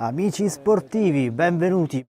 Amici sportivi, benvenuti.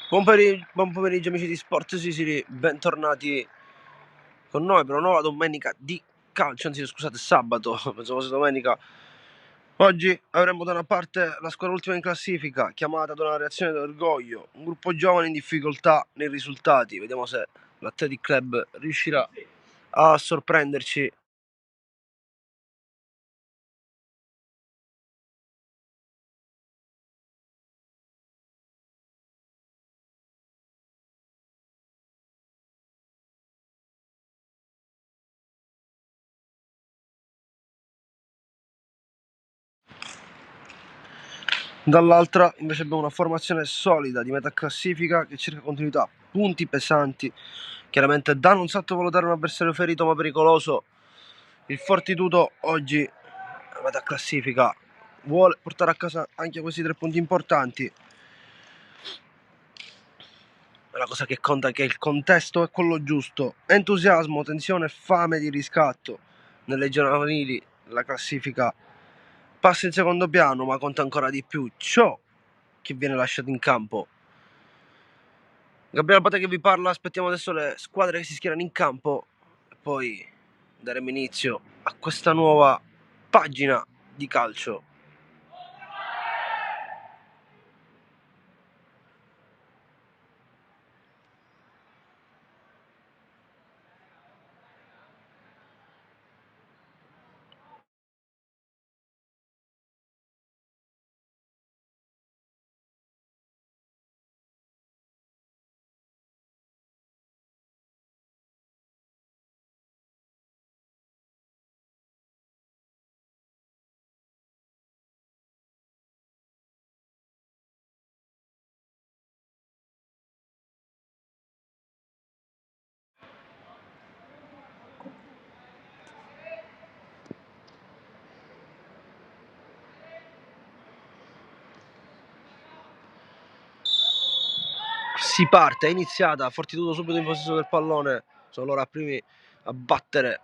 Buon pomeriggio amici di Sport Sicily, bentornati con noi per una nuova domenica di calcio, anzi scusate sabato, pensavo fosse domenica. Oggi avremo da una parte la squadra ultima in classifica, chiamata ad una reazione d'orgoglio, un gruppo giovane in difficoltà nei risultati, vediamo se l'Athletic Club riuscirà a sorprenderci. Dall'altra invece abbiamo una formazione solida di metà classifica che cerca continuità, punti pesanti, chiaramente da non sottovalutare un avversario ferito ma pericoloso. Il Fortitudo oggi a metà classifica vuole portare a casa anche questi 3 punti importanti. La cosa che conta è che il contesto è quello giusto, entusiasmo, tensione e fame di riscatto. Nelle giovanili la classifica passa in secondo piano, ma conta ancora di più ciò che viene lasciato in campo. Gabriele Pata che vi parla, aspettiamo adesso le squadre che si schierano in campo e poi daremo inizio a questa nuova pagina di calcio. Si parte, è iniziata, Fortitudo subito in possesso del pallone, sono loro a primi a battere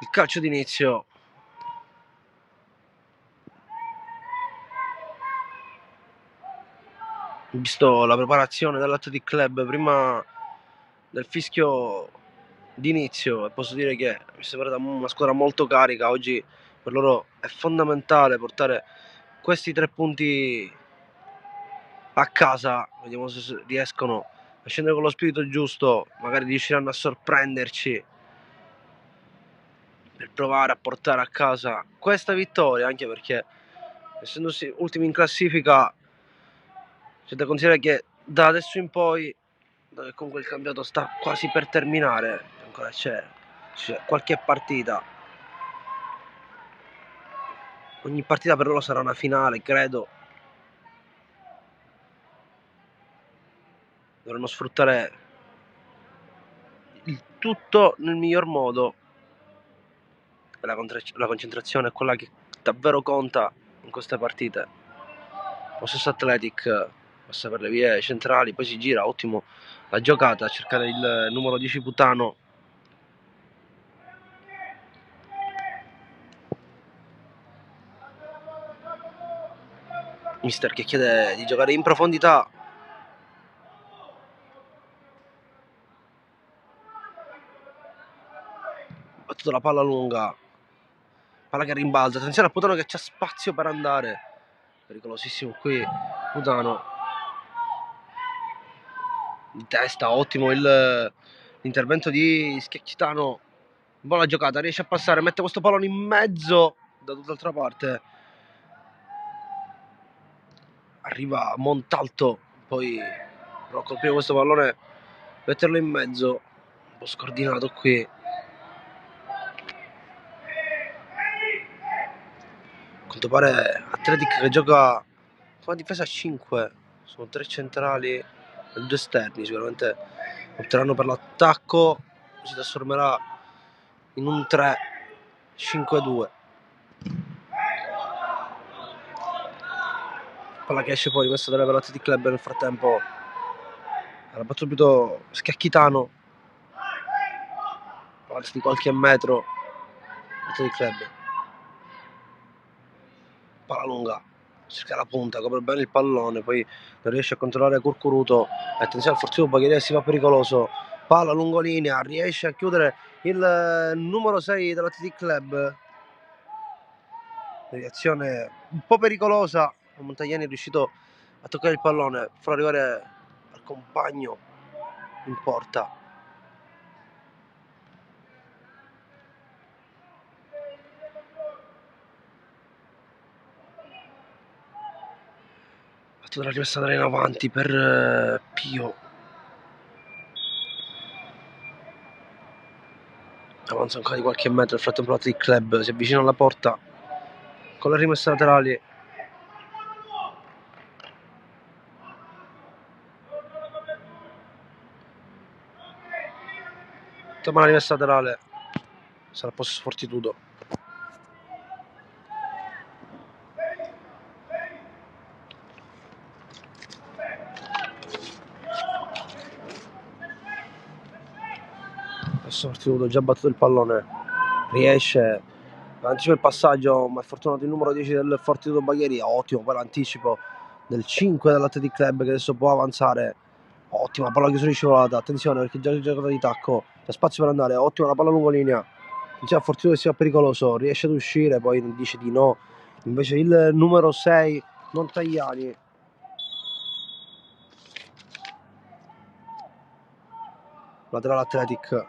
il calcio d'inizio. Visto la preparazione dell'Athletic Club prima del fischio d'inizio, e posso dire che mi è sembrata una squadra molto carica. Oggi per loro è fondamentale portare questi 3 punti a casa. Vediamo se riescono a scendere con lo spirito giusto, magari riusciranno a sorprenderci per provare a portare a casa questa vittoria, anche perché essendosi ultimi in classifica c'è da considerare che da adesso in poi, dove comunque il campionato sta quasi per terminare, ancora c'è qualche partita, ogni partita per loro sarà una finale, credo. Dovranno sfruttare il tutto nel miglior modo. La concentrazione è quella che davvero conta in queste partite. Possesso Athletic passa per le vie centrali, poi si gira, ottimo la giocata, a cercare il numero 10 Putano. Mister che chiede di giocare in profondità. Battuto la palla lunga, palla che rimbalza, attenzione a Putano che c'ha spazio per andare, pericolosissimo qui Putano. di testa, ottimo l'intervento di Schiacchitano, buona giocata, riesce a passare, mette questo pallone in mezzo da tutt'altra parte, arriva Montalto, poi però colpire questo pallone, metterlo in mezzo, un po' scordinato qui. A quanto pare Athletic che gioca con una difesa a 5, sono 3 centrali e 2 esterni, sicuramente opteranno per l'attacco, si trasformerà in un 3-5-2. Palla che esce fuori, questa deve l'Athletic Club. Nel frattempo era battuto subito Schiacchitano, avanti di qualche metro l'Athletic Club. Palla lunga, cerca la punta, copre bene il pallone, poi non riesce a controllare Curcuruto. Attenzione al Fortitudo Bagheria, si va pericoloso. Palla lungolinea, riesce a chiudere il numero 6 dell'Athletic Club. Deviazione un po' pericolosa, Montagliani è riuscito a toccare il pallone, farlo arrivare al compagno in porta. Battuta la rimessa in avanti per Pio. Avanza ancora di qualche metro, nel frattempo l'Athletic Club si avvicina alla porta con le rimesse laterali. Toma la rimessa laterale, sarà posto Fortitudo. Adesso Fortitudo già battuto il pallone, riesce, anticipa il passaggio, ma è fortunato il numero 10 del Fortitudo Bagheria. Ottimo poi l'anticipo del 5 dell'Athletic Club che adesso può avanzare. Ottima palla chiusura di scivolata, attenzione perché già giocata di tacco, c'è spazio per andare, ottima la palla lungolinea. Diceva Fortitudo che sia pericoloso, riesce ad uscire, poi dice di no, invece il numero 6 Montagliani. Laterale Athletic.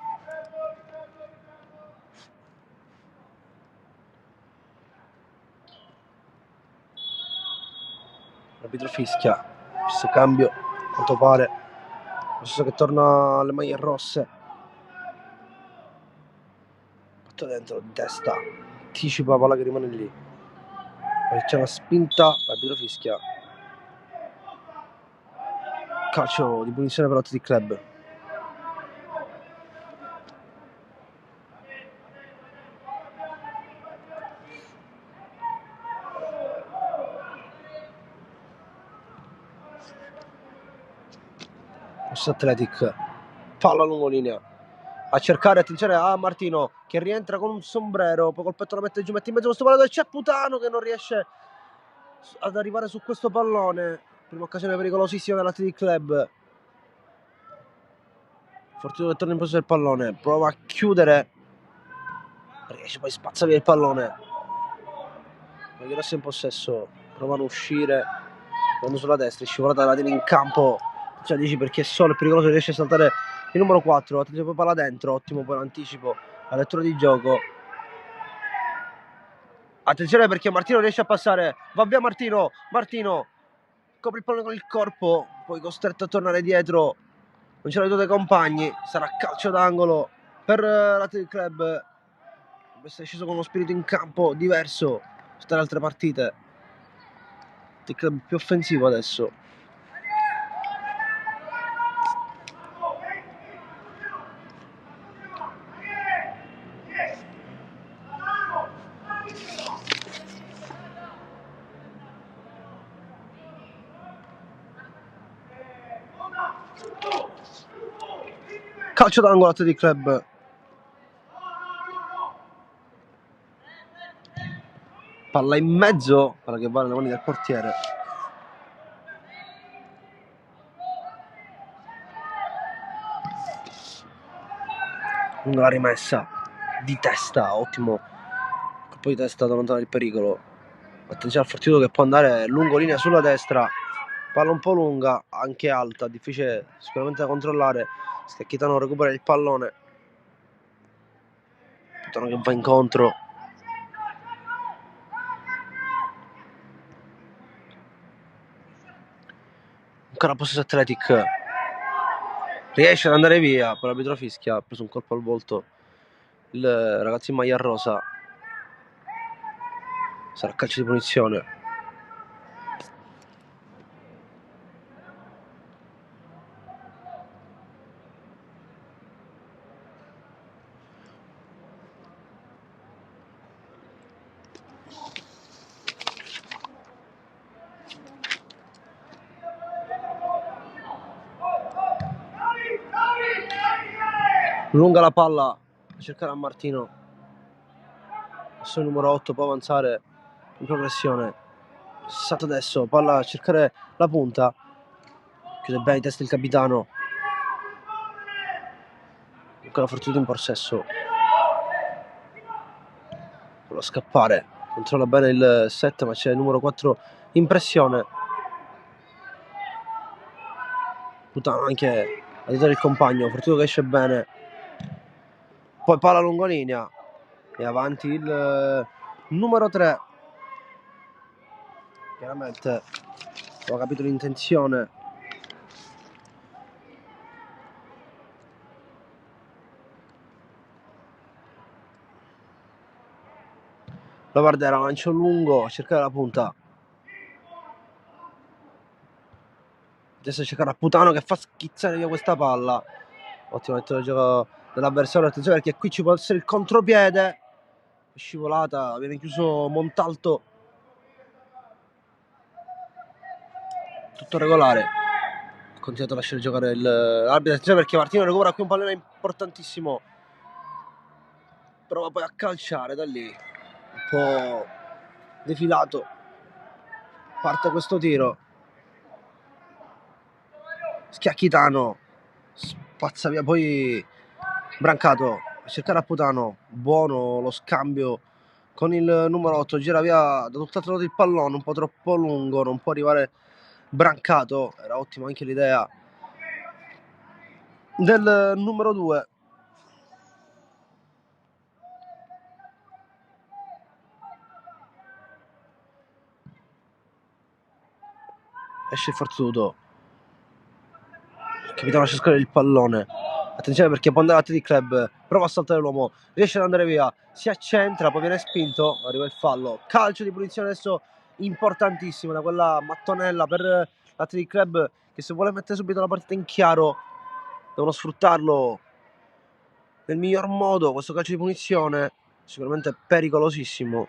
L'arbitro fischia, questo cambio a quanto pare, lo stesso che torna alle maglie rosse. Fatto dentro di testa, anticipa la palla che rimane lì, poi c'è una spinta, l'arbitro fischia. Calcio di punizione per l'Athletic Club. Athletic, palla lungolinea, a cercare, attenzione a Martino che rientra con un sombrero, poi col petto la mette giù, mette in mezzo questo pallone, c'è Putano che non riesce ad arrivare su questo pallone. Prima occasione pericolosissima dell'Athletic Club. Fortitudo che torna in possesso del pallone, prova a chiudere, riesce poi spazza via il pallone. Magherossa in possesso, provano a uscire, vanno sulla destra, è scivolata la tiene in campo. Cioè dici perché è solo, è pericoloso, riesce a saltare il numero 4, attenzione poi palla dentro, ottimo poi l'anticipo, la lettura di gioco. Attenzione perché Martino riesce a passare, va via Martino, copre il pallone con il corpo, poi costretto a tornare dietro, non ce l'ha dei compagni, sarà calcio d'angolo per l'Athletic Club. Deve essere sceso con uno spirito in campo diverso rispetto alle altre partite. L'Athletic Club più offensivo adesso. Calcio d'angolo Athletic Club. Palla in mezzo, palla che va nelle mani del portiere. Una rimessa di testa, ottimo colpo di testa da allontanare il pericolo. Attenzione al Fortitudo che può andare lungo linea sulla destra. Palla un po' lunga, anche alta, difficile sicuramente da controllare. Schiacchitano recupera il pallone. Putano che va incontro. Ancora possesso Athletic. Riesce ad andare via, poi l'arbitro fischia, ha preso un colpo al volto il ragazzo in maglia rosa. Sarà calcio di punizione. Lunga la palla a cercare a Martino. Adesso il numero 8 può avanzare in progressione. Salta adesso, palla a cercare la punta. Chiude bene in testa il capitano. Ancora fortunato in possesso. Vuole scappare. Controlla bene il 7, ma c'è il numero 4 in pressione. Puttana anche a aiutare il compagno. Fortunato che esce bene. Poi palla lungolinea. E avanti il numero 3. Chiaramente ho capito l'intenzione. La Vardera lancio lungo a cercare la punta. Adesso c'è Caraputano che fa schizzare via questa palla. Ottimo lettura di gioco dell'avversario. Attenzione perché qui ci può essere il contropiede. Scivolata, viene chiuso Montalto. Tutto regolare. Ha continuato a lasciare giocare l'arbitro. Attenzione perché Martino recupera qui un pallone importantissimo. Prova poi a calciare da lì. Un po' defilato. Parte questo tiro. Schiacchitano. Spazza via poi Brancato. A cercare a Putano. Buono lo scambio con il numero 8. Gira via da tutt'altro lato il pallone. Un po' troppo lungo. Non può arrivare Brancato. Era ottima anche l'idea del numero 2. Esce il forzuto. Il capitano lascia scorrere il pallone. Attenzione perché può andare all'Athletic Club. Prova a saltare l'uomo. Riesce ad andare via. Si accentra, poi viene spinto. Arriva il fallo. Calcio di punizione adesso importantissimo da quella mattonella per l'Athletic Club, che se vuole mettere subito la partita in chiaro devono sfruttarlo nel miglior modo. Questo calcio di punizione sicuramente pericolosissimo.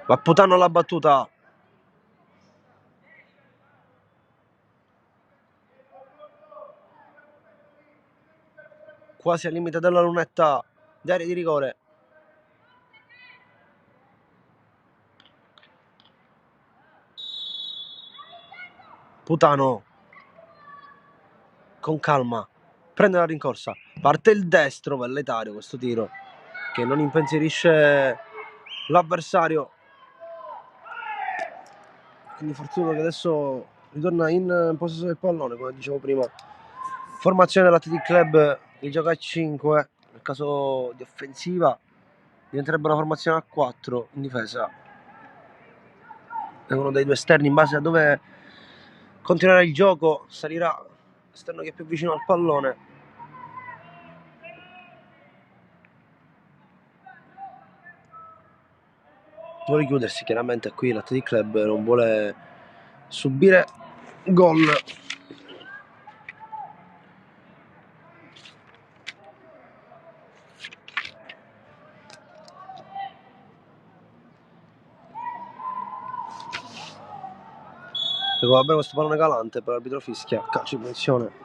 Va Putano alla battuta. Quasi al limite della lunetta di area di rigore. Putano con calma prende la rincorsa, parte il destro velletario, questo tiro che non impensierisce l'avversario, quindi fortuna che adesso ritorna in possesso del pallone, come dicevo prima. Formazione dell'Athletic Club di gioco a 5, nel caso di offensiva diventerebbe una formazione a 4 in difesa. È uno dei due esterni in base a dove continuerà il gioco, salirà l'esterno che è più vicino al pallone. Vuole chiudersi chiaramente qui l'Athletic Club, non vuole subire gol. Va bene questo pallone calante, per l'arbitro fischia, calcio di punizione.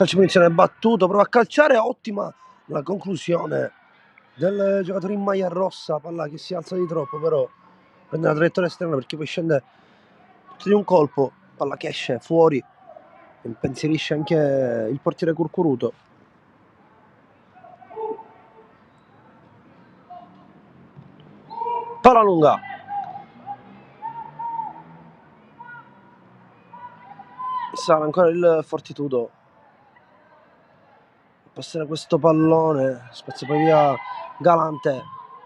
calcio di punizione battuto, prova a calciare, ottima la conclusione del giocatore in maglia rossa, palla che si alza di troppo, però prende la traiettoria esterna perché poi scende di un colpo, palla che esce fuori, impensierisce anche il portiere Curcuruto. Palla lunga, sarà ancora il Fortitudo passare questo pallone, spazia poi via Galante,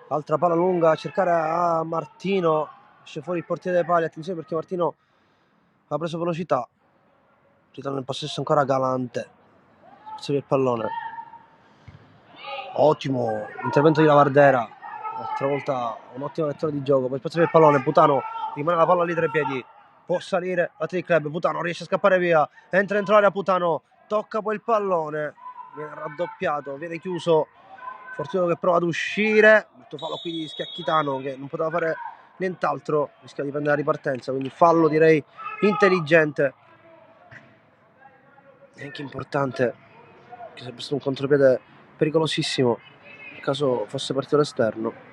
altra palla lunga a cercare a Martino, esce fuori il portiere dei pali, attenzione perché Martino ha preso velocità, ritorna in possesso ancora Galante, spazia via il pallone, ottimo intervento di Lavardera, altra volta un'ottima lettura di gioco, poi spazia via il pallone, Putano rimane la palla lì tra i piedi, può salire l'Athletic Club, Putano riesce a scappare via, entra dentro l'area Putano, tocca poi il pallone, viene raddoppiato, viene chiuso, Fortitudo che prova ad uscire, molto fallo qui di Schiacchitano che non poteva fare nient'altro, rischia di prendere la ripartenza, quindi fallo direi intelligente e anche importante, che sarebbe stato un contropiede pericolosissimo nel caso fosse partito all'esterno.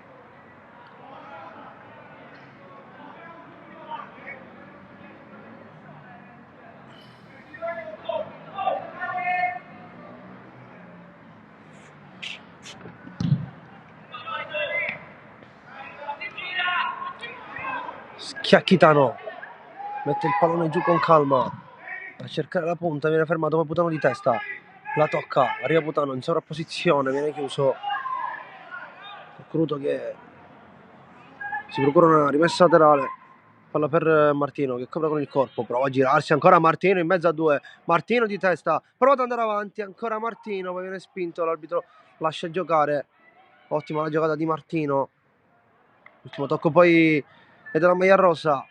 Schiacchitano mette il pallone giù con calma a cercare la punta, viene fermato poi Putano di testa, la tocca, arriva Putano in sovrapposizione, viene chiuso, Cruto che si procura una rimessa laterale, palla per Martino che copre con il corpo, prova a girarsi, ancora Martino in mezzo a due, Martino di testa, prova ad andare avanti, ancora Martino, poi viene spinto, l'arbitro lascia giocare, ottima la giocata di Martino, ultimo tocco poi è della maglia rosa,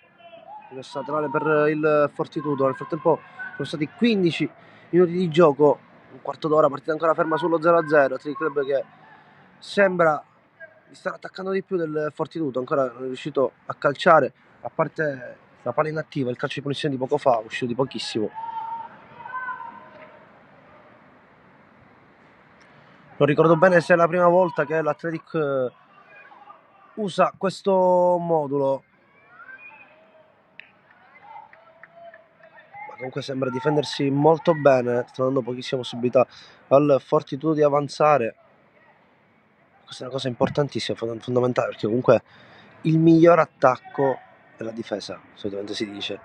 rimessa laterale per il Fortitudo. Nel frattempo sono stati 15 minuti di gioco, un quarto d'ora, partita ancora ferma sullo 0-0, il club che sembra di stare attaccando di più del Fortitudo, ancora non è riuscito a calciare, a parte la palla inattiva, il calcio di punizione di poco fa, uscito di pochissimo. Non ricordo bene se è la prima volta che l'Athletic usa questo modulo, ma comunque sembra difendersi molto bene, sta dando pochissime possibilità al Fortitudo di avanzare. Questa è una cosa importantissima, fondamentale, perché comunque il miglior attacco è la difesa, solitamente si dice.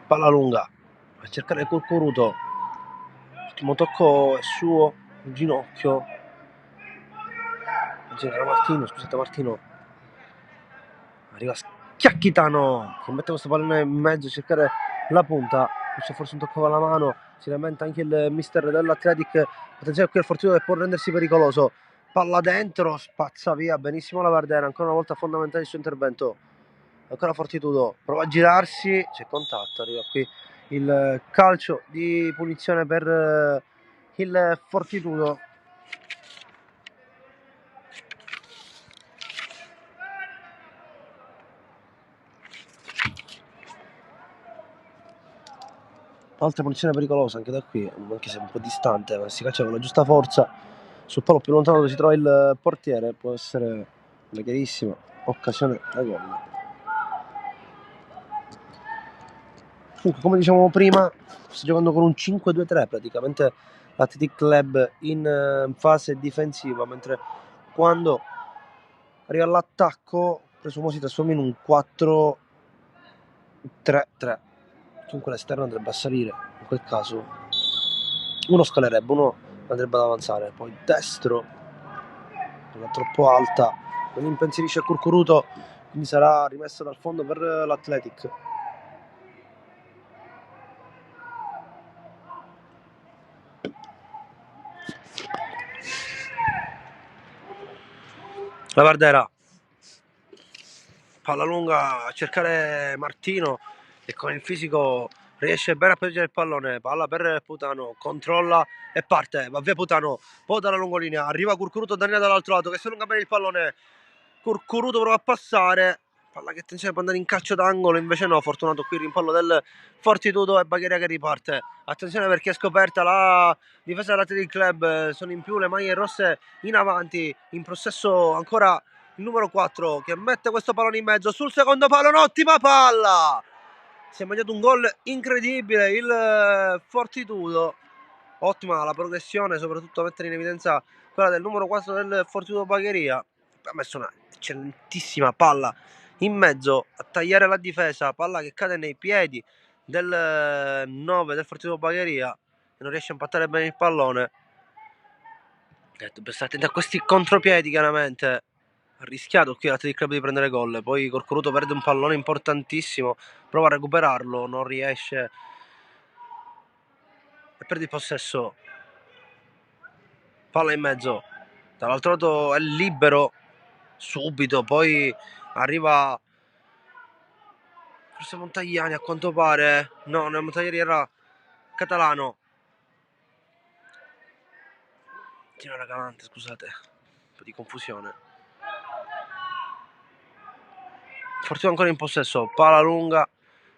Palla lunga a cercare Curcuruto, l'ultimo tocco è suo, il ginocchio, era Martino, scusate Martino, arriva Schiacchitano che mette questo pallone in mezzo a cercare la punta, c'è forse un tocco con la mano, si lamenta anche il mister dell'Athletic, attenzione qui al Fortitudo che può rendersi pericoloso, palla dentro, spazza via benissimo la Lavardera, ancora una volta fondamentale il suo intervento, ancora Fortitudo, prova a girarsi, c'è contatto, arriva qui il calcio di punizione per il Fortitudo. Altra punizione pericolosa anche da qui, anche se un po' distante, ma si calcia con la giusta forza sul palo più lontano dove si trova il portiere, può essere una chiarissima occasione da gol. Comunque, come dicevamo prima, sta giocando con un 5-2-3 praticamente l'Athletic Club in fase difensiva, mentre quando arriva all'attacco presumo si trasforma in un 4-3-3. Comunque l'esterno andrebbe a salire, in quel caso uno scalerebbe, uno andrebbe ad avanzare, poi destro non è troppo alta, non impensierisce Curcuruto, quindi sarà rimessa dal fondo per l'Athletic. Lavardera, palla lunga a cercare Martino e con il fisico riesce bene a proteggere il pallone, palla per Putano, controlla e parte, va via Putano, poi dalla lungolinea, arriva Curcuruto, Daniele dall'altro lato che si allunga bene il pallone, Curcuruto prova a passare, Palla che attenzione può andare in calcio d'angolo, invece no, fortunato qui il rimpallo del Fortitudo e Bagheria che riparte. Attenzione perché è scoperta la difesa dell'Athletic Club, sono in più le maglie rosse in avanti, in possesso ancora il numero 4 che mette questo pallone in mezzo sul secondo palo, un'ottima palla! Si è mangiato un gol incredibile il Fortitudo, ottima la progressione, soprattutto mettere in evidenza quella del numero 4 del Fortitudo Bagheria. Ha messo una eccellentissima palla in mezzo a tagliare la difesa, palla che cade nei piedi del 9 del Fortitudo Bagheria e non riesce a impattare bene il pallone. Dobbiamo stare attenti a questi contropiedi, chiaramente. Ha rischiato qui l'Athletic Club di prendere gol, poi Corcoruto perde un pallone importantissimo, prova a recuperarlo, non riesce e perde il possesso. Palla in mezzo, dall'altro lato è libero subito, poi arriva forse Montagliani a quanto pare, no, non è Montagliani, era Catalano. Tiro Galante, scusate, un po' di confusione. Fortuna ancora in possesso, palla lunga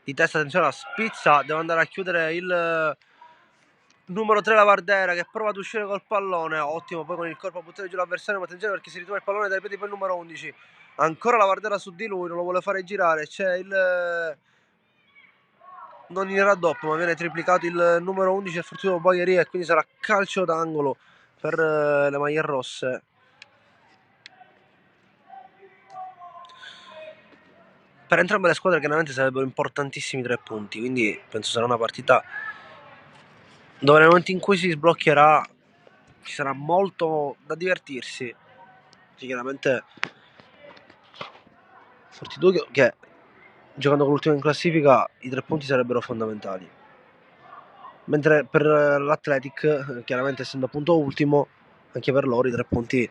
di testa, attenzione alla spizza, deve andare a chiudere il numero 3 Lavardera che prova ad uscire col pallone, ottimo, poi con il corpo a buttare giù l'avversario, ma attenzione perché si ritrova il pallone dai piedi poi il numero 11, ancora Lavardera su di lui, non lo vuole fare girare, c'è il non in raddoppio ma viene triplicato il numero 11 del Fortitudo Bagheria e quindi sarà calcio d'angolo per le maglie rosse. Per entrambe le squadre chiaramente sarebbero importantissimi 3 punti, quindi penso sarà una partita dove nel momento in cui si sbloccherà ci sarà molto da divertirsi. Chiaramente Fortitudo che giocando con l'ultimo in classifica i 3 punti sarebbero fondamentali, mentre per l'Athletic chiaramente essendo appunto ultimo anche per loro i 3 punti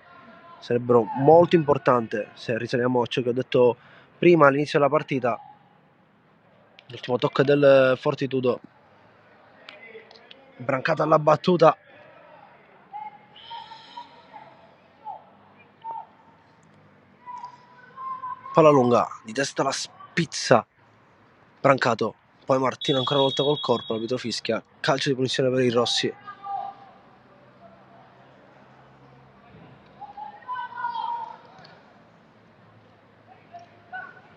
sarebbero molto importanti. Se risaliamo a ciò che ho detto prima all'inizio della partita, l'ultimo tocco del Fortitudo, Brancata alla battuta, palla lunga di testa la spizza Brancato, poi Martino ancora una volta col corpo, l'arbitro fischia calcio di punizione per i rossi.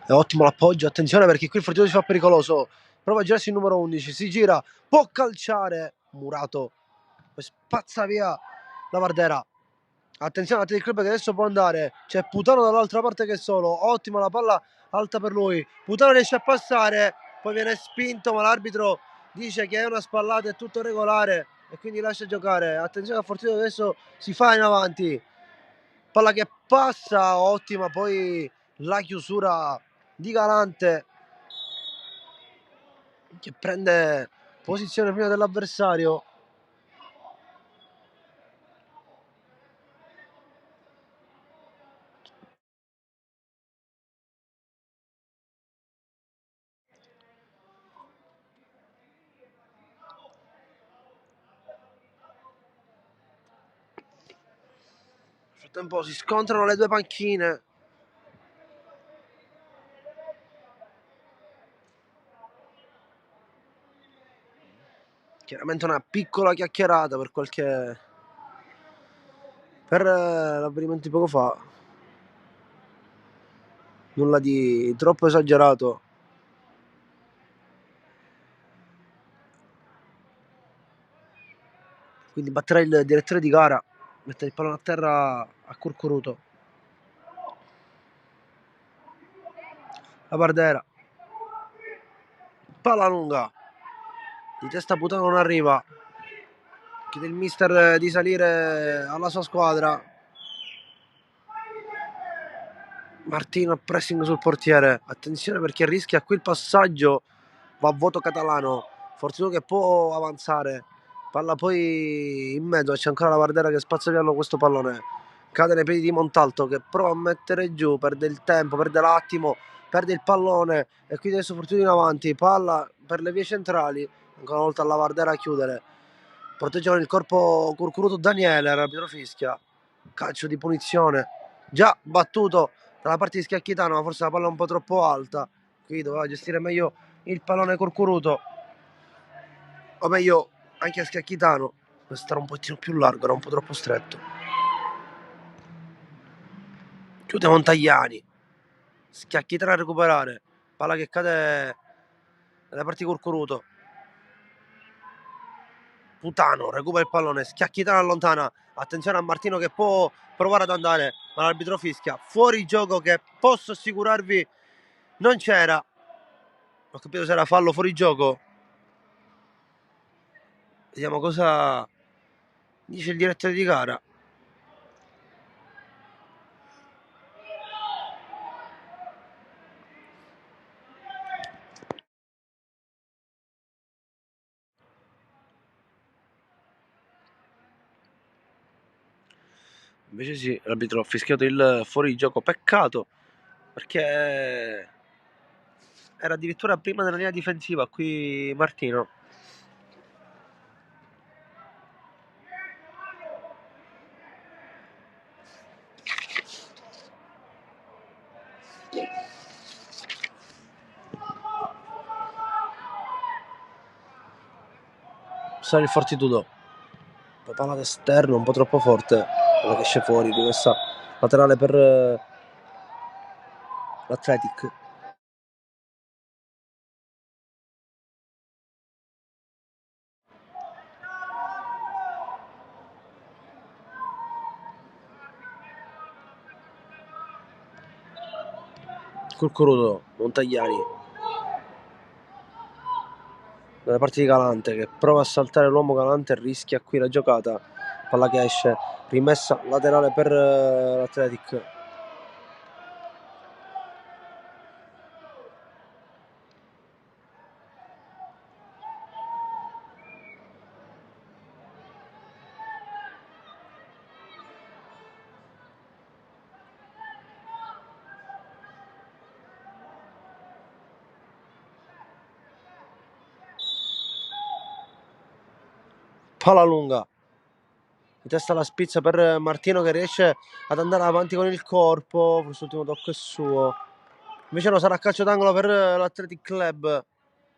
È ottimo l'appoggio, attenzione perché qui il Fortitudo si fa pericoloso, prova a girarsi il numero 11, si gira, può calciare Murato, poi spazza via Lavardera. Attenzione al club che adesso può andare, c'è Putano dall'altra parte che è solo, ottima la palla alta per lui, Putano riesce a passare, poi viene spinto ma l'arbitro dice che è una spallata, è tutto regolare e quindi lascia giocare. Attenzione al Fortitudo che adesso si fa in avanti, palla che passa, ottima poi la chiusura di Galante che prende posizione prima dell'avversario. Nel frattempo si scontrano le due panchine. Chiaramente una piccola chiacchierata per l'avvenimento di poco fa, nulla di troppo esagerato. Quindi batterà il direttore di gara, mette il pallone a terra a Corcoruto. La Bardera, palla lunga di testa Putano, non arriva, chiede il mister di salire alla sua squadra. Martino pressing sul portiere, attenzione perché rischia qui il passaggio, va a vuoto Catalano, Fortitudo che può avanzare, palla poi in mezzo, c'è ancora la Bardera che spazza via questo pallone, cade nei piedi di Montalto che prova a mettere giù, perde il tempo, perde l'attimo, perde il pallone e quindi adesso Fortitudo in avanti, palla per le vie centrali, ancora una volta la Bardera a chiudere, proteggono il corpo Corcuruto Daniele, l'arbitro fischia, calcio di punizione già battuto dalla parte di Schiacchitano, ma forse la palla è un po' troppo alta, qui doveva gestire meglio il pallone Corcuruto, o meglio anche a Schiacchitano, deve stare un pochettino più largo, era un po' troppo stretto. Chiude Montagliani, Schiacchitano a recuperare, palla che cade nella parte di Corcuruto. Putano recupera il pallone, Schiacchitano allontana, attenzione a Martino che può provare ad andare, ma l'arbitro fischia fuori gioco, che posso assicurarvi non c'era. Ho capito se era fallo fuori gioco. Vediamo cosa dice il direttore di gara. Invece sì, l'arbitro ha fischiato il fuorigioco, peccato, perché era addirittura prima della linea difensiva qui Martino. Sale il Fortitudo, palla d'esterno un po' troppo forte, quella che esce fuori, rimessa laterale per l'Athletic. Corcuruto, Montagliani dalla parte di Galante, che prova a saltare l'uomo Galante e rischia qui la giocata, palla che esce, rimessa laterale per l'Athletic. Palla lunga, di testa alla spizza per Martino, che riesce ad andare avanti con il corpo, quest'ultimo tocco è suo, invece no, sarà calcio d'angolo per l'Athletic Club,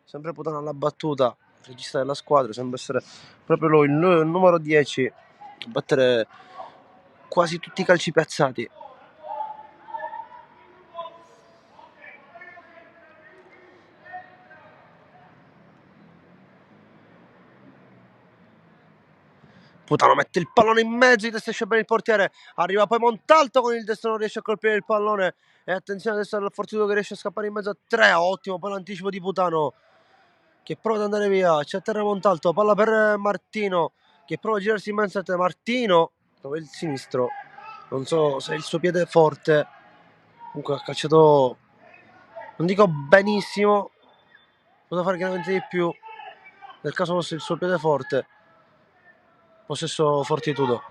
sempre Putano alla battuta, il regista della squadra, sembra essere proprio lui, il numero 10, a battere quasi tutti i calci piazzati. Putano mette il pallone in mezzo, di testa esce bene il portiere, arriva poi Montalto con il destro, non riesce a colpire il pallone, e attenzione adesso al Fortitudo che riesce a scappare in mezzo a tre, ottimo poi l'anticipo di Putano che prova ad andare via, c'è a terra Montalto, palla per Martino che prova a girarsi in mezzo a te, Martino dove è il sinistro, non so se è il suo piede forte, comunque ha calciato, non dico benissimo, poteva fare chiaramente di più, nel caso fosse il suo piede forte. Possesso Fortitudo.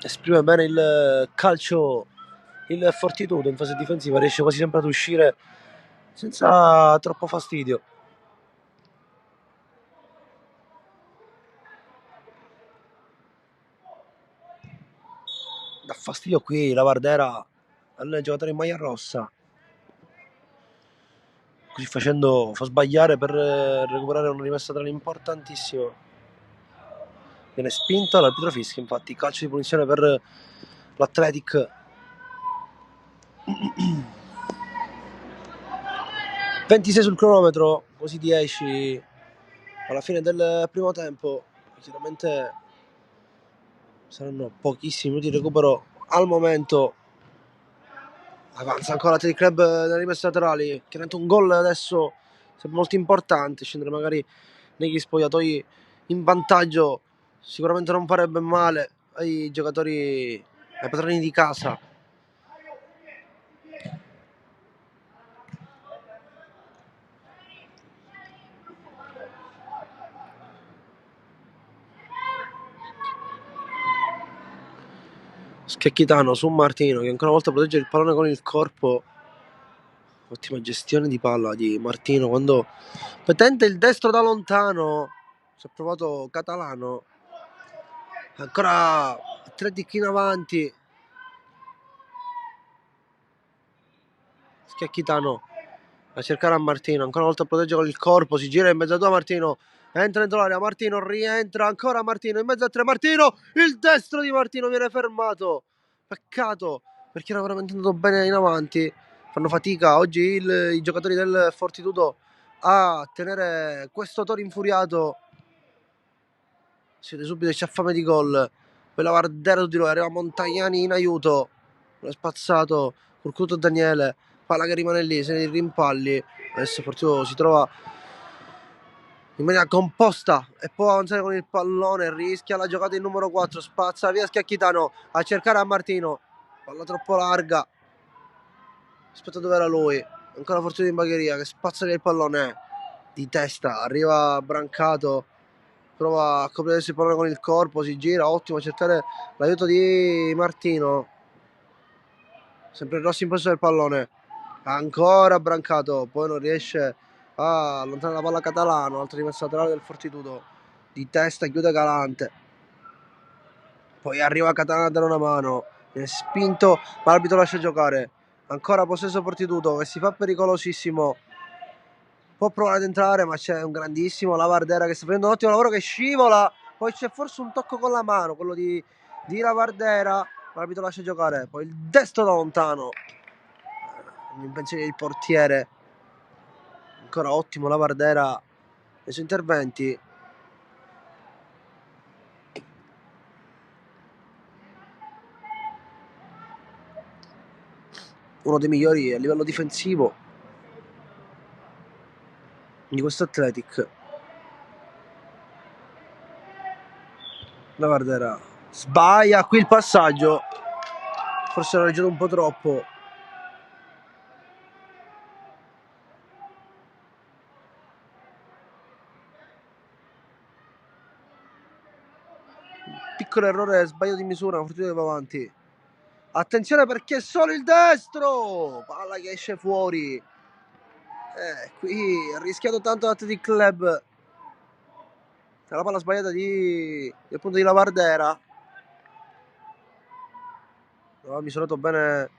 Esprime bene il calcio il Fortitudo in fase difensiva, riesce quasi sempre ad uscire senza troppo fastidio. Dà fastidio qui la Vardera al giocatore in maglia rossa, così facendo fa sbagliare per recuperare una rimessa laterale importantissima. Viene spinto, l'arbitro fischia infatti calcio di punizione per l'Athletic. 26 sul cronometro, così 10 alla fine del primo tempo. Chiaramente saranno pochissimi minuti di recupero al momento. Avanza ancora il club nelle rimesse laterali. Chiaramente un gol adesso sarebbe molto importante. Scendere magari negli spogliatoi in vantaggio sicuramente non farebbe male ai giocatori, ai padroni di casa. Schiacchitano su Martino che ancora una volta protegge il pallone con il corpo. Ottima gestione di palla di Martino quando tenta il destro da lontano, si è provato Catalano, ancora Athletic in avanti, Schiacchitano a cercare a Martino, ancora una volta protegge con il corpo, si gira in mezzo a due Martino, entra dentro l'area, Martino rientra, ancora Martino in mezzo a tre, Martino, il destro di Martino viene fermato, peccato perché era veramente andato bene in avanti, fanno fatica oggi i giocatori del Fortitudo a tenere questo Toro infuriato, si vede subito che c'è fame di gol, poi la Vardera di lui, arriva Montagnani in aiuto, lo è spazzato, Curcuto Daniele, palla che rimane lì, se ne rimpalli, adesso Fortitudo si trova in maniera composta e può avanzare con il pallone, rischia la giocata il numero 4, spazza via Schiacchitano a cercare a Martino, palla troppo larga, aspetta dove era lui, ancora Fortitudo in bagheria che spazza via il pallone di testa, arriva Brancato, prova a coprire il pallone con il corpo, si gira, ottimo a cercare l'aiuto di Martino, sempre Rossi in possesso del pallone, ancora Brancato, poi non riesce a allontanare la palla Catalano, altro rimessa laterale del Fortitudo, di testa chiude Galante, poi arriva Catalano a dare una mano, viene spinto ma l'arbitro lascia giocare, ancora possesso Fortitudo che si fa pericolosissimo, può provare ad entrare ma c'è un grandissimo Lavardera che sta facendo un ottimo lavoro, che scivola, poi c'è forse un tocco con la mano, quello di Lavardera, l'arbitro lascia giocare, poi il destro da lontano, l'impensione del portiere, ancora ottimo Lavardera nei suoi interventi, uno dei migliori a livello difensivo di questo Athletic. Lavardera sbaglia qui il passaggio, forse l'ha reggiato un po' troppo, piccolo errore, sbaglio di misura, Fortitudo va avanti, attenzione perché solo il destro, palla che esce fuori, qui ha rischiato tanto l'Athletic Club, la palla sbagliata appunto di Lavardera, non ha misurato bene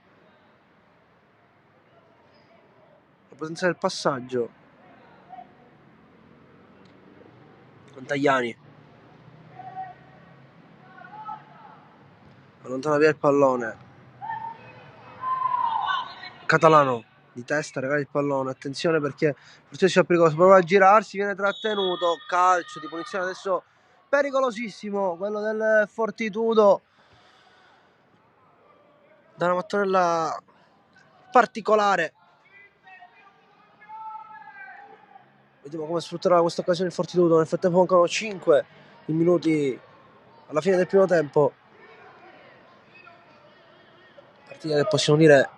la potenza del passaggio. Montagliani allontana via il pallone, Catalano di testa regala il pallone, attenzione perché forse c'è pericoloso, prova a girarsi, viene trattenuto, calcio di punizione adesso pericolosissimo quello del Fortitudo, da una mattonella particolare. Vediamo come sfrutterà questa occasione il Fortitudo. Nel frattempo mancano 5 minuti alla fine del primo tempo, partita che possiamo dire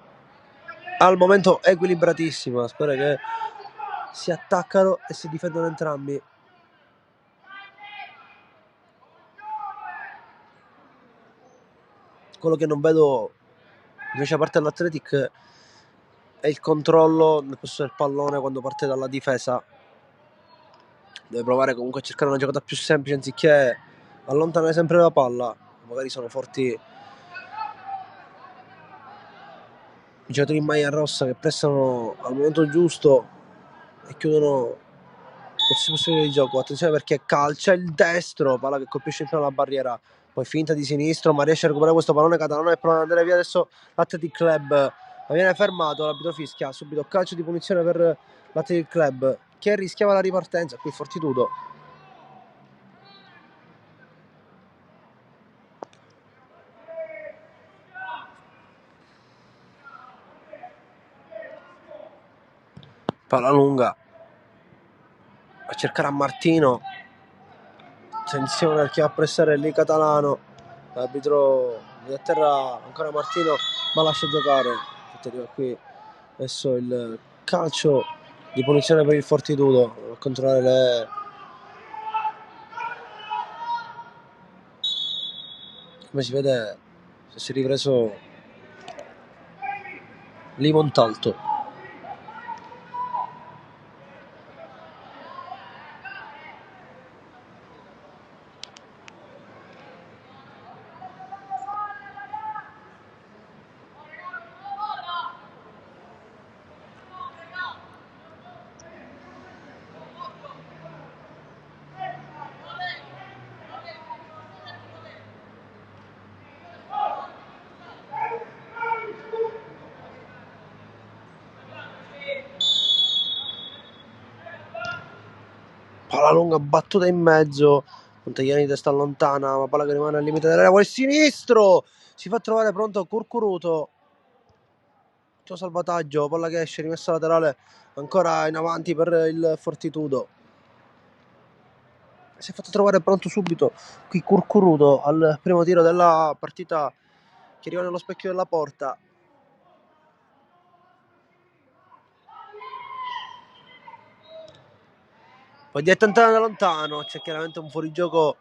al momento equilibratissima, spero che si attaccano e si difendono entrambi. Quello che non vedo invece a parte dall'Athletic è il controllo nel possesso del pallone quando parte dalla difesa, deve provare comunque a cercare una giocata più semplice anziché allontanare sempre la palla, magari sono forti i giocatori in maglia rossa che prestano al momento giusto e chiudono queste possibilità di gioco. Attenzione perché calcia il destro, palla che colpisce in pieno la barriera, poi finta di sinistro ma riesce a recuperare questo pallone Catalano e prova ad andare via adesso l'Athletic Club, ma viene fermato, l'arbitro fischia subito calcio di punizione per l'Athletic Club che rischiava la ripartenza, qui Fortitudo palla lunga a cercare a Martino, attenzione perché va a pressare lì Catalano, l'arbitro è a terra ancora Martino ma lascia giocare, arriva qui adesso il calcio di punizione per il Fortitudo, a controllare le come si vede si è ripreso lì Montalto. palla lunga battuta in mezzo, Montagliani di testa lontana, ma palla che rimane al limite dell'area, vuole sinistro, si fa trovare pronto Curcuruto, c'è salvataggio, palla che esce, rimessa laterale ancora in avanti per il Fortitudo. Si è fatto trovare pronto subito qui Curcuruto al primo tiro della partita che arriva nello specchio della porta. Poi di tentare da lontano, c'è chiaramente un fuorigioco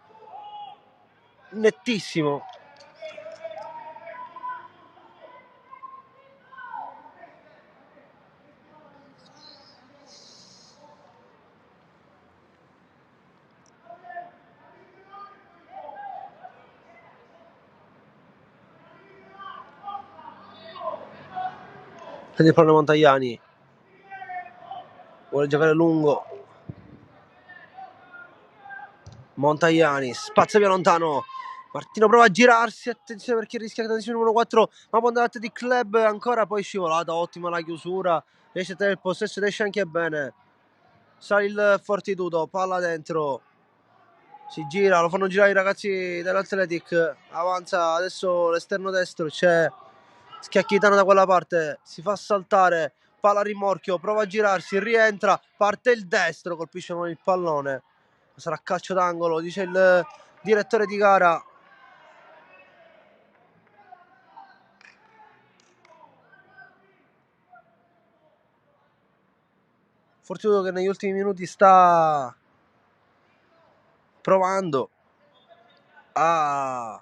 nettissimo. Prende il pallone Montagliani, vuole giocare lungo, Montagliani spazza via lontano, Martino prova a girarsi, attenzione perché rischia la decisione numero 4, ma può andare di club ancora, poi scivolata, ottima la chiusura, riesce a tenere il possesso ed esce anche bene. Sale il Fortitudo, palla dentro, si gira, lo fanno girare i ragazzi dell'Athletic, avanza adesso l'esterno destro, c'è Schiacchitano da quella parte, si fa saltare, palla a rimorchio, prova a girarsi, rientra, parte il destro, colpisce con il pallone, sarà calcio d'angolo, dice il direttore di gara. Fortitudo che negli ultimi minuti sta provando a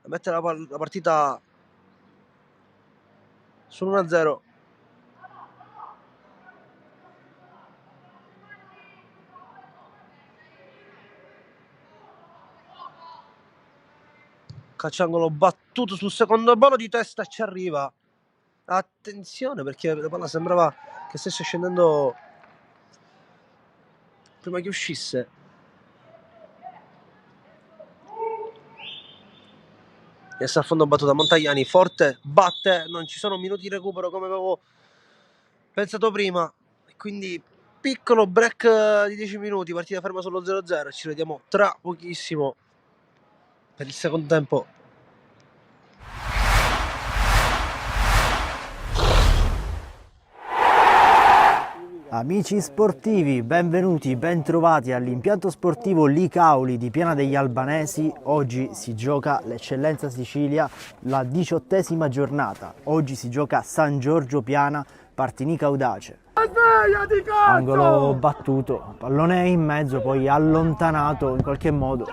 mettere la partita sull'1-0. Calciangolo battuto sul secondo palo di testa, ci arriva. Attenzione perché la palla sembrava che stesse scendendo prima che uscisse. E sta a fondo battuta Montagliani, forte, batte, non ci sono minuti di recupero come avevo pensato prima, quindi piccolo break di 10 minuti, partita ferma sullo 0-0, ci vediamo tra pochissimo per il secondo tempo. Amici sportivi, benvenuti, bentrovati all'impianto sportivo Licauli di Piana degli Albanesi. Oggi si gioca l'Eccellenza Sicilia, la 18ª giornata. Oggi si gioca San Giorgio Piana, Partinica Audace. Angolo battuto, pallone in mezzo, poi allontanato in qualche modo.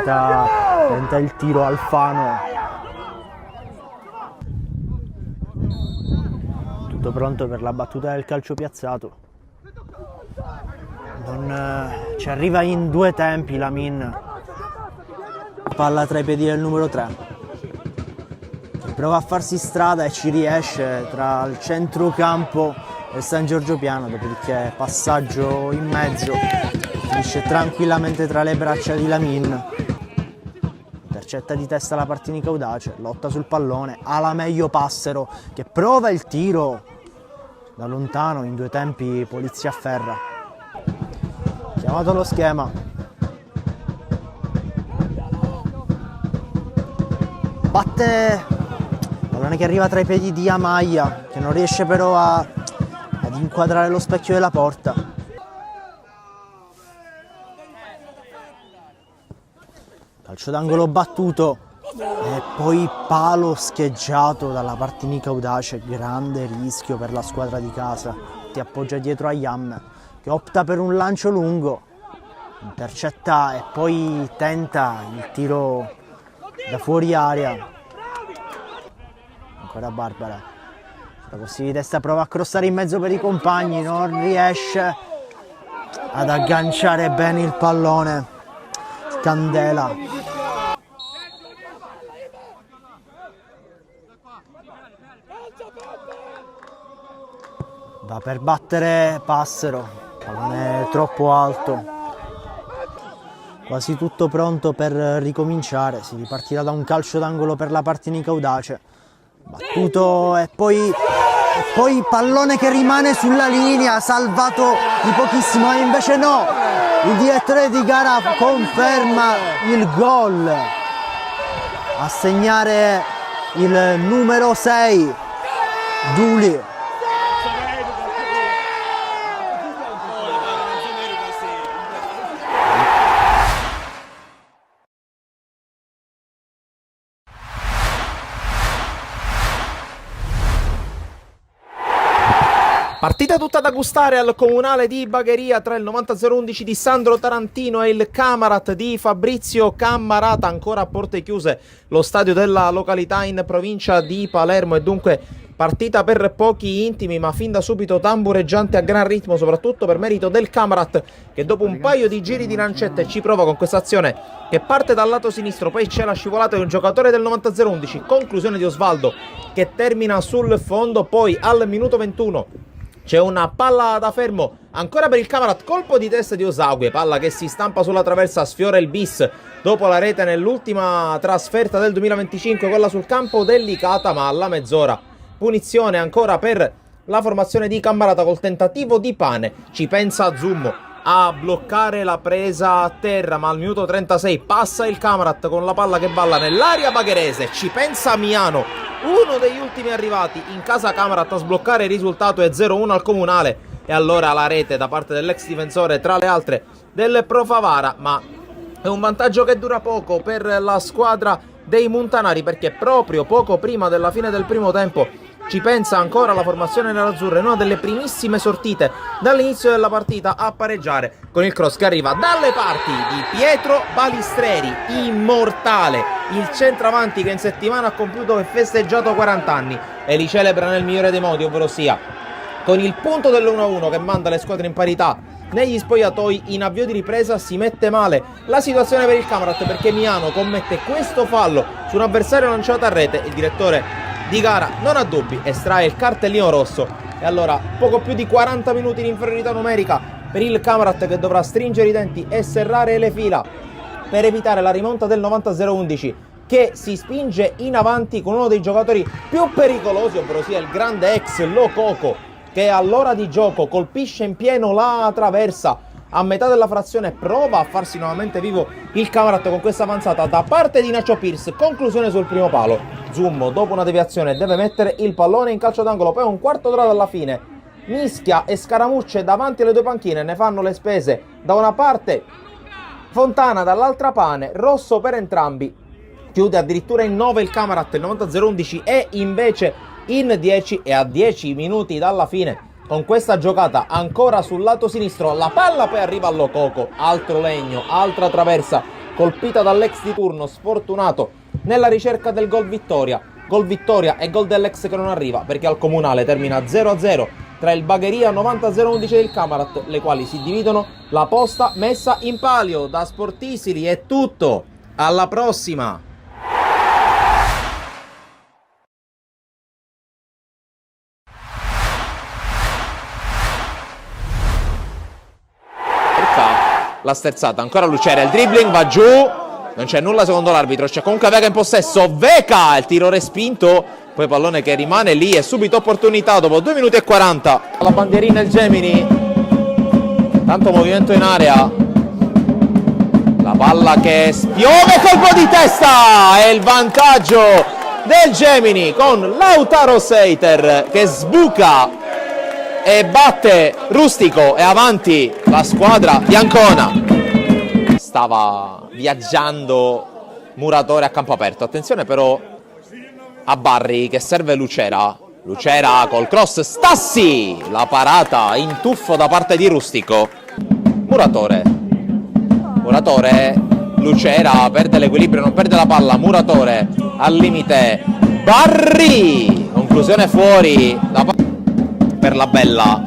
Tenta il tiro Alfano. Tutto pronto per la battuta del calcio piazzato. Ci arriva in due tempi Lamin. Palla tra i piedi del numero 3. Prova a farsi strada e ci riesce tra il centrocampo e San Giorgio Piano, dopodiché passaggio in mezzo, finisce tranquillamente tra le braccia di Lamin. Intercetta di testa la Partinica Audace, lotta sul pallone, ha la meglio Passero che prova il tiro da lontano, in due tempi Polizia afferra. Chiamato lo schema. Batte, pallone che arriva tra i piedi di Amaya, che non riesce però ad inquadrare lo specchio della porta. Calcio d'angolo battuto e poi palo scheggiato dalla Partinica Audace, grande rischio per la squadra di casa. Ti appoggia dietro a Yam che opta per un lancio lungo, intercetta e poi tenta il tiro da fuori area. Ancora Barbara, la così di testa, prova a crossare in mezzo per i compagni, non riesce ad agganciare bene il pallone. Candela, va per battere Passero, pallone troppo alto, quasi tutto pronto per ricominciare. Si ripartirà da un calcio d'angolo per la Partinica Audace, battuto e poi poi pallone che rimane sulla linea, salvato di pochissimo, e invece no, il direttore di gara conferma il gol a segnare il numero 6 Duli. Partita tutta da gustare al comunale di Bagheria tra il 90-011 di Sandro Tarantino e il Camarat di Fabrizio Cammarata, ancora a porte chiuse lo stadio della località in provincia di Palermo, e dunque partita per pochi intimi ma fin da subito tambureggiante a gran ritmo, soprattutto per merito del Camarat, che dopo un paio di giri di lancette ci prova con questa azione che parte dal lato sinistro, poi c'è la scivolata di un giocatore del 90-011, conclusione di Osvaldo che termina sul fondo. Poi al minuto 21 c'è una palla da fermo ancora per il Camarat, colpo di testa di Osague, palla che si stampa sulla traversa, sfiora il bis dopo la rete nell'ultima trasferta del 2025, quella sul campo, delicata ma alla mezz'ora. Punizione ancora per la formazione di Cammarata col tentativo di Pane, ci pensa Zummo a bloccare la presa a terra, ma al minuto 36 passa il Camarat con la palla che balla nell'area bagherese, ci pensa Miano, uno degli ultimi arrivati in casa Camarat a sbloccare il risultato, è 0-1 al comunale, e allora la rete da parte dell'ex difensore, tra le altre del Pro Favara, ma è un vantaggio che dura poco per la squadra dei Montanari, perché proprio poco prima della fine del primo tempo ci pensa ancora la formazione nerazzurra in una delle primissime sortite dall'inizio della partita a pareggiare con il cross che arriva dalle parti di Pietro Balistreri, immortale, il centravanti che in settimana ha compiuto e festeggiato 40 anni e li celebra nel migliore dei modi, ovvero sia con il punto dell'1-1 che manda le squadre in parità negli spogliatoi. In avvio di ripresa si mette male la situazione per il Camarat, perché Miano commette questo fallo su un avversario lanciato a rete, il direttore di gara non ha dubbi, estrae il cartellino rosso, e allora poco più di 40 minuti di inferiorità numerica per il Camarat, che dovrà stringere i denti e serrare le fila per evitare la rimonta del 90-011, che si spinge in avanti con uno dei giocatori più pericolosi, ovvero sia il grande ex Lococo, che all'ora di gioco colpisce in pieno la traversa a metà della frazione, prova a farsi nuovamente vivo il Camarat con questa avanzata da parte di Nacho Pierce, conclusione sul primo palo. Zummo dopo una deviazione deve mettere il pallone in calcio d'angolo, poi un quarto d'ora dalla fine mischia e scaramucce davanti alle due panchine, ne fanno le spese da una parte Fontana, dall'altra Pane, rosso per entrambi, chiude addirittura in 9 il Camarat, il 90-011 è invece in 10, e a 10 minuti dalla fine con questa giocata ancora sul lato sinistro la palla poi arriva a Lococo, altro legno, altra traversa colpita dall'ex di turno, sfortunato nella ricerca del gol vittoria e gol dell'ex che non arriva, perché al comunale termina 0-0 tra il Bagheria 90-011 e il Camarat, le quali si dividono la posta messa in palio. Da Sportisili è tutto, alla prossima! La sterzata, ancora Lucera, il dribbling va giù, non c'è nulla secondo l'arbitro, c'è comunque Vega in possesso, Vega, il tiro respinto, poi pallone che rimane lì e subito opportunità dopo 2 minuti e 40. La bandierina il Gemini, tanto movimento in area, la palla che spiove, colpo di testa e il vantaggio del Gemini con Lautaro Seiter che sbuca e batte Rustico, e avanti la squadra di Ancona. Stava viaggiando Muratore a campo aperto, attenzione però a Barri che serve Lucera col cross, Stassi, la parata in tuffo da parte di Rustico. Muratore, Lucera perde l'equilibrio, non perde la palla, Muratore al limite, Barri, conclusione fuori per la Bella,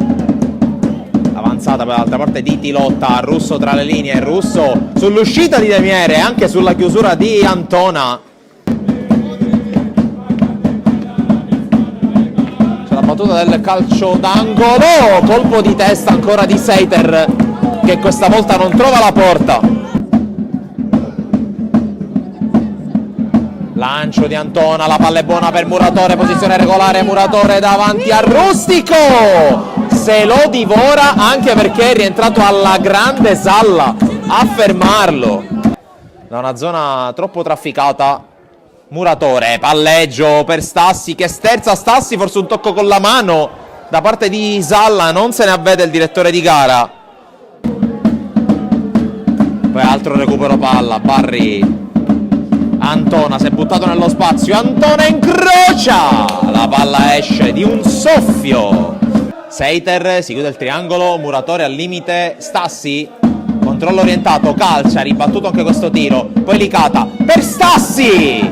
avanzata per l'altra parte di Tilotta, Russo tra le linee, Russo sull'uscita di Demiere e anche sulla chiusura di Antona. C'è la battuta del calcio d'angolo, colpo di testa ancora di Seiter che questa volta non trova la porta. Lancio di Antona, la palla è buona per Muratore, posizione regolare, Muratore davanti a Rustico, se lo divora anche perché è rientrato alla grande Salla a fermarlo. Da una zona troppo trafficata, Muratore, palleggio per Stassi che sterza Stassi, forse un tocco con la mano da parte di Salla, non se ne avvede il direttore di gara. Poi altro recupero palla, Barri, Antona si è buttato nello spazio, Antona incrocia, la palla esce di un soffio. Seiter, si chiude il triangolo, Muratore al limite, Stassi, controllo orientato, calcia, ribattuto anche questo tiro, poi Licata per Stassi,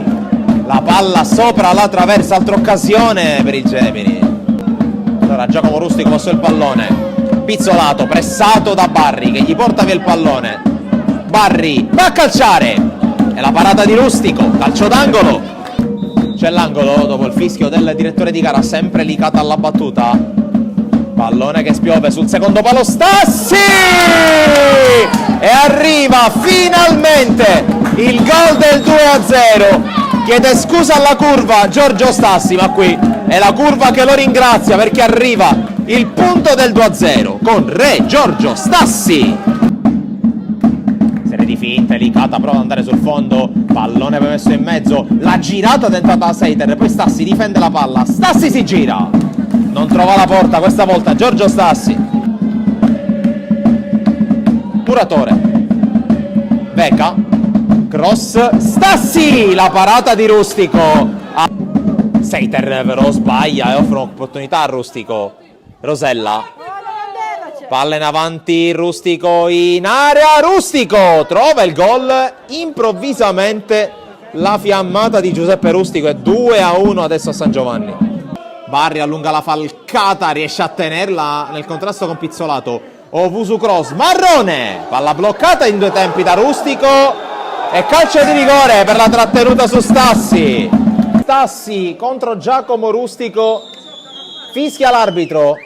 la palla sopra la traversa, altra occasione per il Gemini. Allora Giacomo Rustico passò il pallone, Pizzolato pressato da Barri che gli porta via il pallone, Barri va a calciare e la parata di Rustico, calcio d'angolo. C'è l'angolo dopo il fischio del direttore di gara, sempre Licata alla battuta, pallone che spiove sul secondo palo, Stassi e arriva finalmente il gol del 2-0. Chiede scusa alla curva Giorgio Stassi, ma qui è la curva che lo ringrazia perché arriva il punto del 2-0 con Re Giorgio Stassi. Serie di finte, Licata prova ad andare sul fondo, pallone poi messo in mezzo, la girata tentata da Seiter, poi Stassi difende la palla, Stassi si gira, non trova la porta questa volta Giorgio Stassi. Muratore, Beca, cross, Stassi, la parata di Rustico. Seiter però sbaglia e offre un'opportunità a Rustico. Rosella, palla in avanti, Rustico in area, Rustico trova il gol, improvvisamente la fiammata di Giuseppe Rustico è 2-1 adesso a San Giovanni. Barri allunga la falcata, riesce a tenerla nel contrasto con Pizzolato, Ovusu cross, Marrone, palla bloccata in due tempi da Rustico e calcio di rigore per la trattenuta su Stassi. Stassi contro Giacomo Rustico, fischia l'arbitro.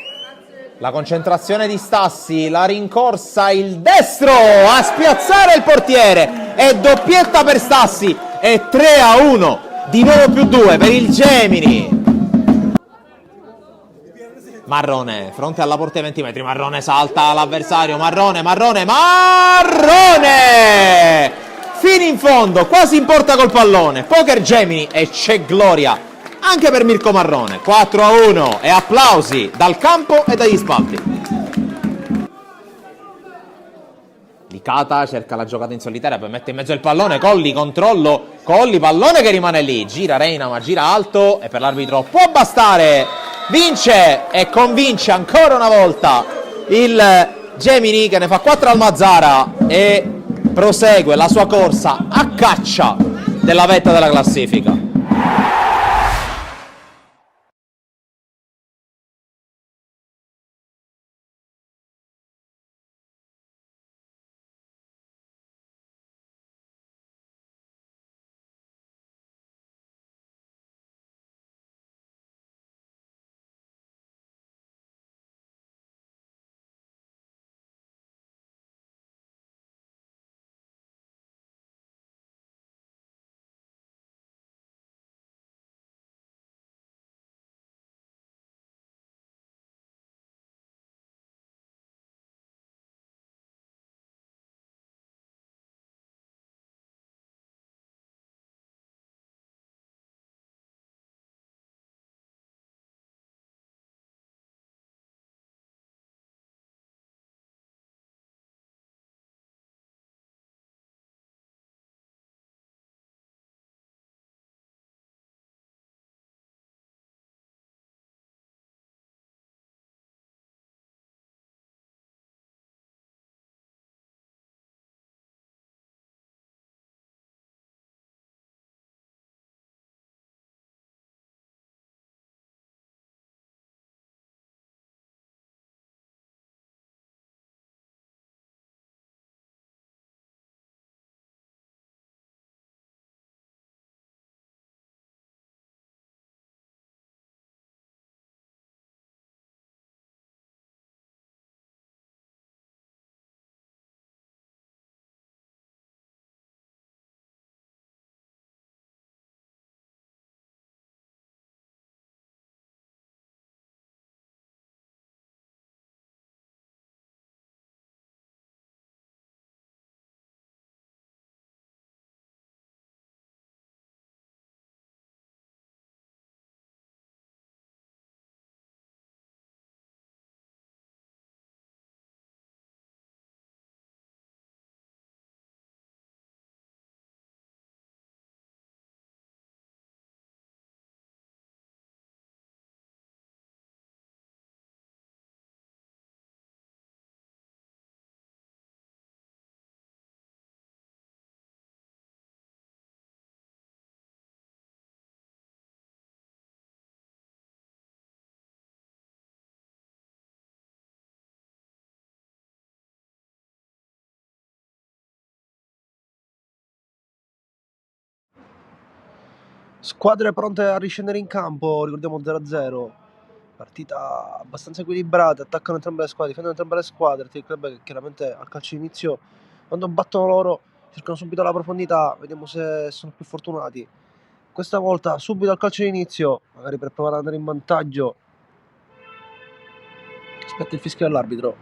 La concentrazione di Stassi, la rincorsa, il destro a spiazzare il portiere e doppietta per Stassi e 3-1, di nuovo più 2 per il Gemini. Marrone, fronte alla porta ai 20 metri, Marrone salta l'avversario, Marrone, fino in fondo, quasi in porta col pallone, poker Gemini e c'è gloria anche per Mirko Marrone, 4-1 e applausi dal campo e dagli spalti. Licata cerca la giocata in solitaria, poi mette in mezzo il pallone, Colli, controllo, Colli, pallone che rimane lì, gira Reina ma gira alto e per l'arbitro può bastare, vince e convince ancora una volta il Gemini che ne fa 4 al Mazzara e prosegue la sua corsa a caccia della vetta della classifica. Squadre pronte a riscendere in campo, ricordiamo 0-0. Partita abbastanza equilibrata, attaccano entrambe le squadre, difendono entrambe le squadre. Il club che chiaramente al calcio d'inizio, quando battono loro, cercano subito la profondità, vediamo se sono più fortunati. Questa volta subito al calcio d'inizio, magari per provare ad andare in vantaggio. Aspetta il fischio dell'arbitro.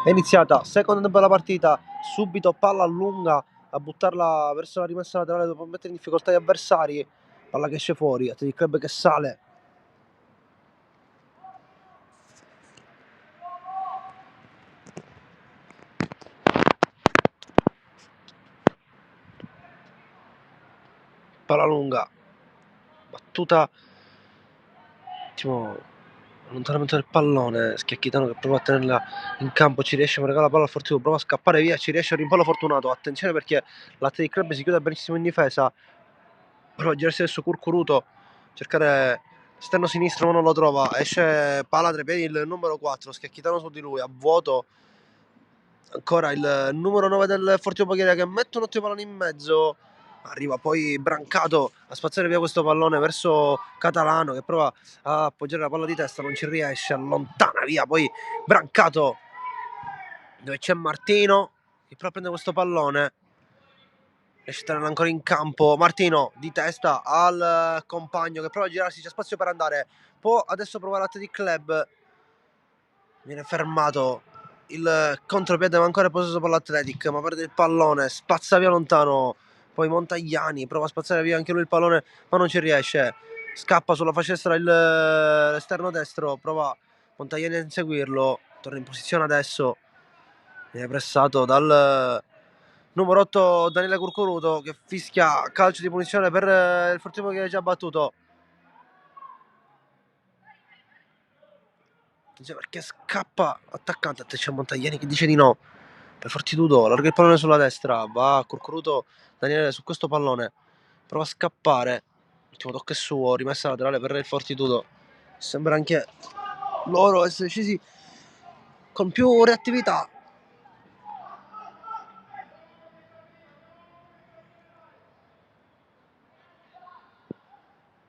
È iniziata, seconda tempo della partita, subito palla lunga a buttarla verso la rimessa laterale dopo mettere in difficoltà gli avversari. Palla che esce fuori, il club che sale. Palla lunga, battuta, ottimo allontanamento del pallone. Schiacchitano che prova a tenerla in campo, ci riesce, ma regala la palla al Fortitudo, prova a scappare via, ci riesce, rimpallo fortunato. Attenzione perché l'Athletic Club si chiude benissimo in difesa, prova a girarsi adesso Curcuruto, cercare esterno sinistro ma non lo trova, esce palla tra i piedi il numero 4, Schiacchitano su di lui, a vuoto. Ancora il numero 9 del Fortitudo Bagheria che mette un ottimo pallone in mezzo. Arriva poi Brancato a spazzare via questo pallone verso Catalano che prova a appoggiare la palla di testa, non ci riesce, allontana via poi Brancato dove c'è Martino che prova a prendere questo pallone, riesce a tenerlo ancora in campo. Martino di testa al compagno che prova a girarsi, c'è spazio per andare, può adesso provare l'Athletic Club, viene fermato il contropiede ma ancora possesso per l'Athletic, ma perde il pallone, spazza via lontano. Poi Montagliani prova a spazzare via anche lui il pallone ma non ci riesce, scappa sulla fascia destra l'esterno destro, prova Montagliani a inseguirlo, torna in posizione adesso, viene pressato dal numero 8 Daniele Curcuruto che fischia calcio di punizione per il Fortitudo che è già battuto. Perché scappa attaccante, c'è Montagliani che dice di no per Fortitudo, allarga il pallone sulla destra, va Curcuruto Daniele su questo pallone, prova a scappare, l'ultimo tocco è suo, rimessa laterale per il Fortitudo. Sembra anche loro essere scesi con più reattività.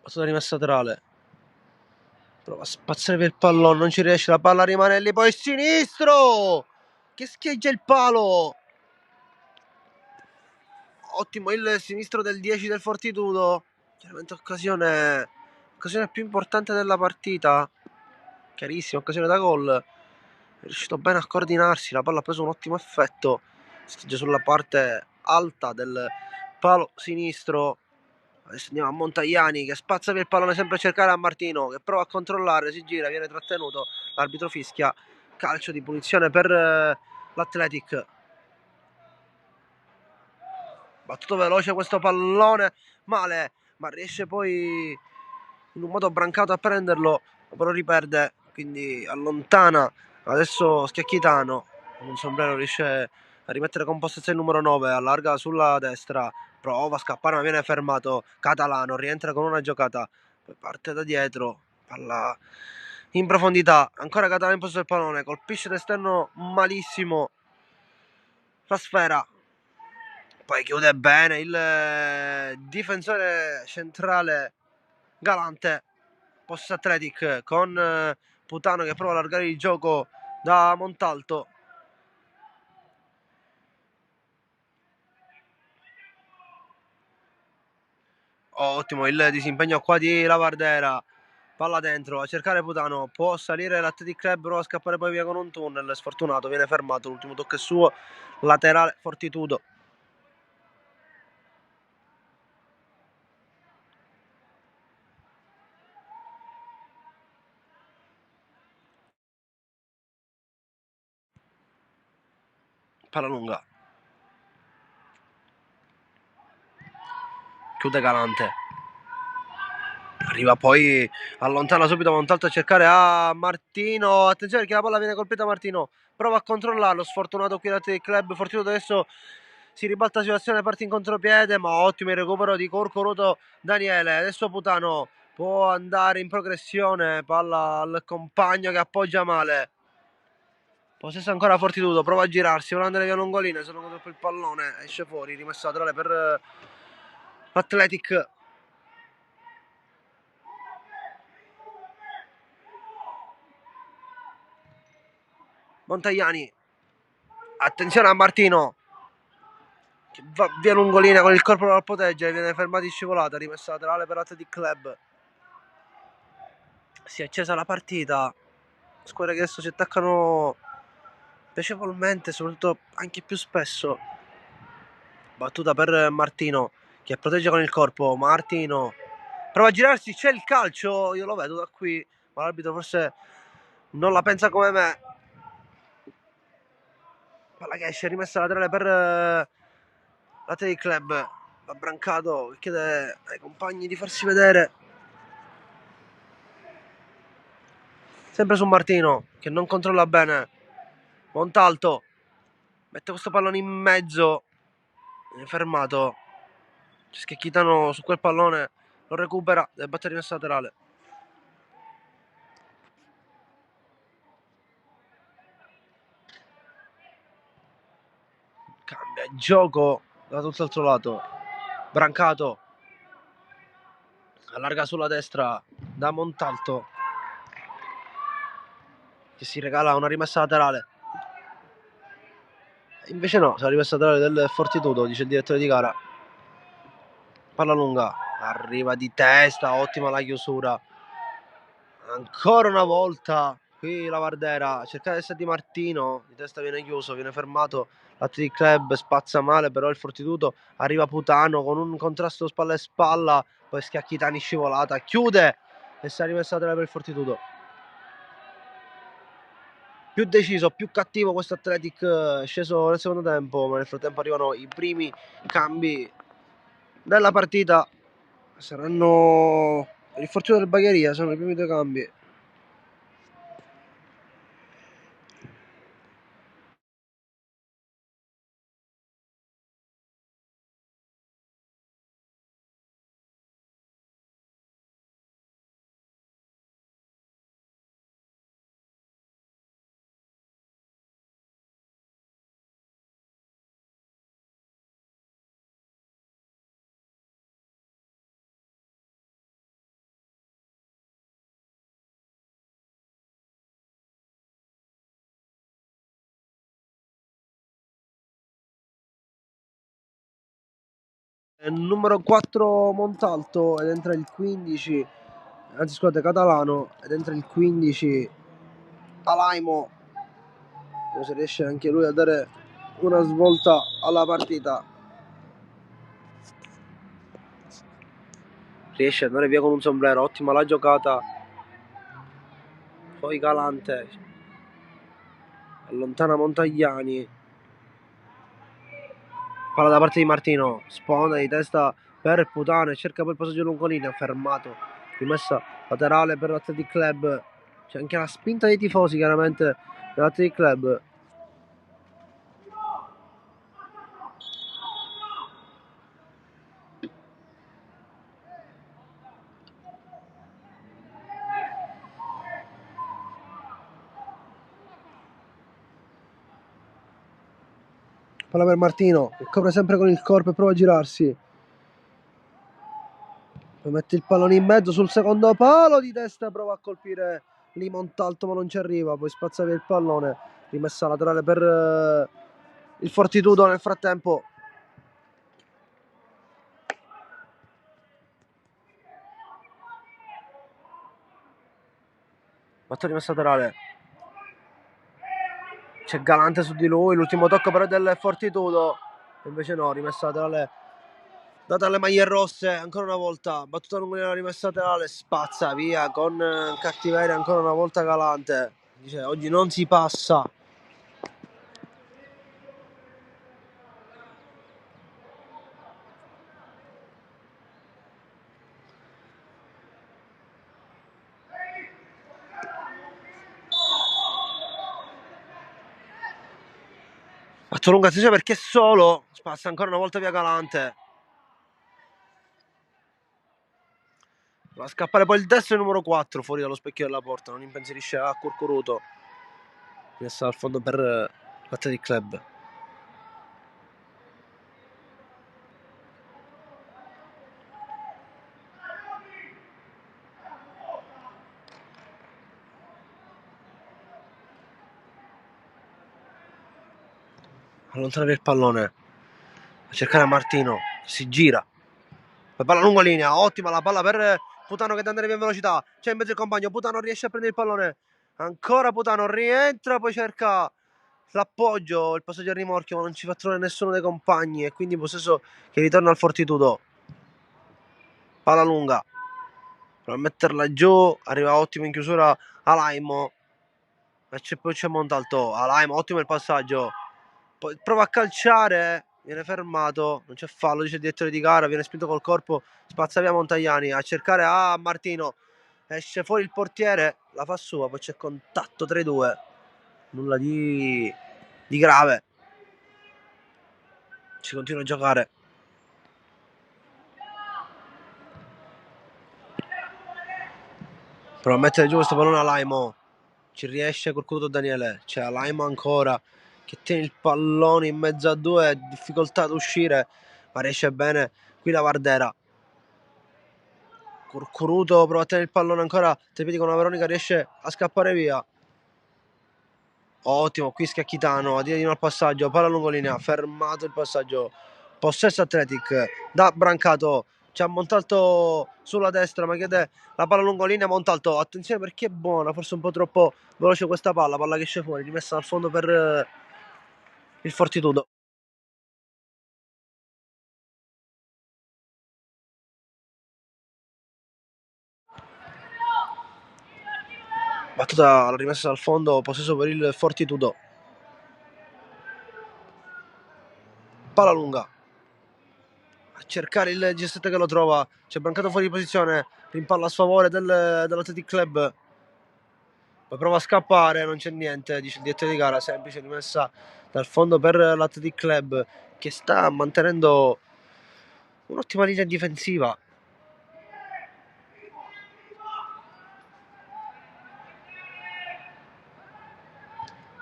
Battuta rimessa laterale, prova a spazzare via il pallone, non ci riesce, la palla rimane lì, poi sinistro che scheggia il palo. Ottimo il sinistro del 10 del Fortitudo, chiaramente occasione più importante della partita, chiarissima occasione da gol, è riuscito bene a coordinarsi, la palla ha preso un ottimo effetto, scheggia sulla parte alta del palo sinistro. Adesso andiamo a Montagliani che spazza via il pallone sempre a cercare a Martino che prova a controllare, si gira, viene trattenuto, l'arbitro fischia calcio di punizione per l'Athletic. Battuto veloce questo pallone, male, ma riesce poi in un modo Brancato a prenderlo, però riperde, quindi allontana adesso Schiacchitano, con un sombrero riesce a rimettere con possessione il numero 9, allarga sulla destra, prova a scappare ma viene fermato Catalano, rientra con una giocata, poi parte da dietro, palla in profondità, ancora Catalano in possesso del pallone, colpisce l'esterno malissimo la sfera, poi chiude bene il difensore centrale Galante, possesso Athletic con Putano che prova a allargare il gioco da Montalto. Ottimo il disimpegno qua di Lavardera, palla dentro a cercare Putano, può salire l'Athletic Club, prova a scappare poi via con un tunnel, sfortunato, viene fermato, l'ultimo tocco è suo, laterale Fortitudo. Palla lunga, chiude Galante, arriva poi, allontana subito Montalto a cercare a Martino, attenzione perché la palla viene colpita a Martino, prova a controllarlo, sfortunato qui l'Athletic Club, Fortitudo adesso si ribalta la situazione, parte in contropiede, ma ottimo il recupero di Curcuruto Daniele, adesso Putano può andare in progressione, palla al compagno che appoggia male, possesso ancora Fortitudo, prova a girarsi, vuole andare via Longolina, se non troppo il pallone, esce fuori, rimessa laterale per l'Athletic. Montagliani, attenzione a Martino che va via lungolinea con il corpo da proteggere, viene fermato in scivolata, rimessa laterale per l'Athletic Club. Si è accesa la partita, squadre che adesso si attaccano piacevolmente, soprattutto anche più spesso. Battuta per Martino che protegge con il corpo. Martino prova a girarsi, c'è il calcio, io lo vedo da qui, ma l'arbitro forse non la pensa come me. Palla che esce, rimessa laterale per l'Athletic Club. Va Brancato che chiede ai compagni di farsi vedere. Sempre su Martino che non controlla bene. Montalto mette questo pallone in mezzo, viene fermato. Schecchitano su quel pallone, lo recupera, deve battere rimessa laterale. Cambia il gioco da tutto l'altro lato. Brancato allarga sulla destra da Montalto che si regala una rimessa laterale. Invece no, sarà rimessa laterale del Fortitudo, dice il direttore di gara. Palla lunga, arriva di testa, ottima la chiusura. Ancora una volta qui la Vardera cerca di essere Di Martino, di testa viene chiuso, viene fermato l'Athletic Club, spazza male però il Fortitudo, arriva Putano con un contrasto spalla e spalla, poi Schiacchitani scivolata, chiude e si è rimessa laterale per il Fortitudo. Più deciso, più cattivo questo Athletic, sceso nel secondo tempo, ma nel frattempo arrivano i primi cambi della partita. Saranno il Fortitudo del Bagheria, sono i primi due cambi. Numero 4 Montalto ed entra il 15, anzi scusate, Catalano ed entra il 15 Alaimo, se riesce anche lui a dare una svolta alla partita, riesce ad andare via con un sombrero, ottima la giocata, poi Galante allontana Montagliani, palla da parte di Martino, sponda di testa per Putano e cerca poi il passaggio lungolinea, fermato, rimessa laterale per l'Athletic Club, c'è anche la spinta dei tifosi chiaramente dell'Athletic Club. Palla per Martino che copre sempre con il corpo e prova a girarsi, poi mette il pallone in mezzo sul secondo palo di testa, prova a colpire lì Montalto ma non ci arriva, poi spazza via il pallone, rimessa laterale per il Fortitudo. Nel frattempo fatto rimessa laterale, c'è Galante su di lui, l'ultimo tocco però è del Fortitudo, invece no, rimessa laterale data alle maglie rosse, ancora una volta battuta lungo nella rimessa laterale, spazza via con cattiveria ancora una volta Galante, dice oggi non si passa. Fatto lunga attenzione perché solo, spazza ancora una volta via Galante, va a scappare poi il destro il numero 4 fuori dallo specchio della porta, non impensierisce a Curcuruto, messa al fondo per l'Athletic Club. allontanare il pallone, a cercare Martino, si gira, poi palla lunga linea, ottima la palla per Putano che deve andare via in velocità, c'è in mezzo il compagno, Putano riesce a prendere il pallone, ancora Putano rientra, poi cerca l'appoggio, il passaggio al rimorchio, ma non ci fa trovare nessuno dei compagni e quindi possesso che ritorna al Fortitudo. Palla lunga, per metterla giù, arriva ottimo in chiusura Alaimo, e poi c'è Montalto, Alaimo, ottimo il passaggio, poi prova a calciare, viene fermato, non c'è fallo, dice il direttore di gara, viene spinto col corpo, spazza via Montagliani a cercare Martino, esce fuori il portiere, la fa sua, poi c'è contatto tra i due, nulla di grave, ci continua a giocare. Prova a mettere giù questo pallone a Laimo, ci riesce col culo Daniele, c'è Laimo ancora che tiene il pallone in mezzo a due, difficoltà ad uscire, ma riesce bene qui la Vardera. Curcuruto prova a tenere il pallone ancora, tra i piedi con la Veronica, riesce a scappare via. Ottimo, qui Schiacchitano, di nuovo al passaggio, palla lungolinea, fermato il passaggio, possesso Athletic, da Brancato, c'è Montalto sulla destra, ma chiede la palla lungolinea, Montalto, attenzione perché è buona, forse un po' troppo veloce questa palla che esce fuori, rimessa al fondo per il Fortitudo. Battuta la rimessa al fondo, possesso per il Fortitudo. Palla lunga, a cercare il G7 che lo trova, c'è Brancato fuori di posizione, rimpalla a sfavore dell'Athletic Club, poi prova a scappare, non c'è niente, dice il direttore di gara, semplice rimessa dal fondo per l'Athletic Club che sta mantenendo un'ottima linea difensiva.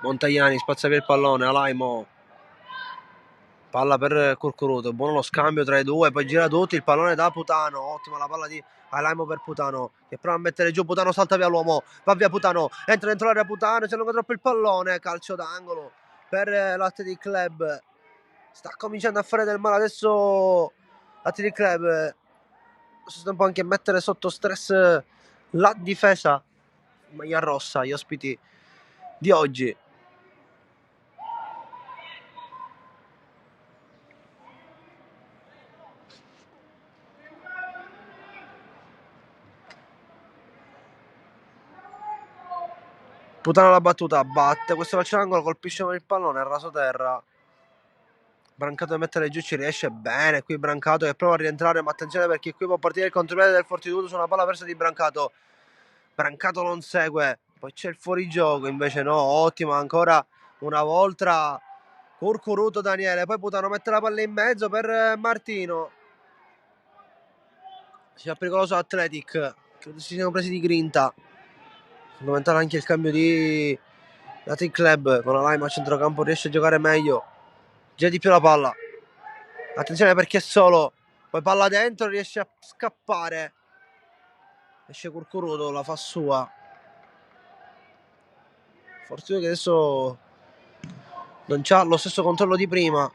Montagliani spazza via il pallone, Alaimo, palla per Curcuruto, buono lo scambio tra i due, poi gira tutti, il pallone da Putano, ottima la palla di Alaimo per Putano, che prova a mettere giù, Putano salta via l'uomo, va via Putano, entra dentro l'area Putano, si allunga troppo il pallone, calcio d'angolo per l'Athletic Club, sta cominciando a fare del male adesso l'Athletic Club, allo stesso tempo anche mettere sotto stress la difesa, maglia rossa, gli ospiti di oggi. Putano la battuta, batte questo calcio d'angolo, colpisce con il pallone, è raso terra. Brancato da mettere giù, ci riesce bene qui Brancato che prova a rientrare, ma attenzione perché qui può partire il contropiede del Fortitudo su una palla persa di Brancato. Brancato non segue, poi c'è il fuorigioco, invece no, ottima ancora una volta Curcuruto Daniele, poi Putano mette la palla in mezzo per Martino. Si fa pericoloso Athletic, credo si siano presi di grinta. Fondamentale anche il cambio di Athletic Club, con la Lime a centrocampo riesce a giocare meglio, gira di più la palla, attenzione perché è solo, poi palla dentro, riesce a scappare, esce Curcuruto, la fa sua. Fortuna che adesso non c'ha lo stesso controllo di prima.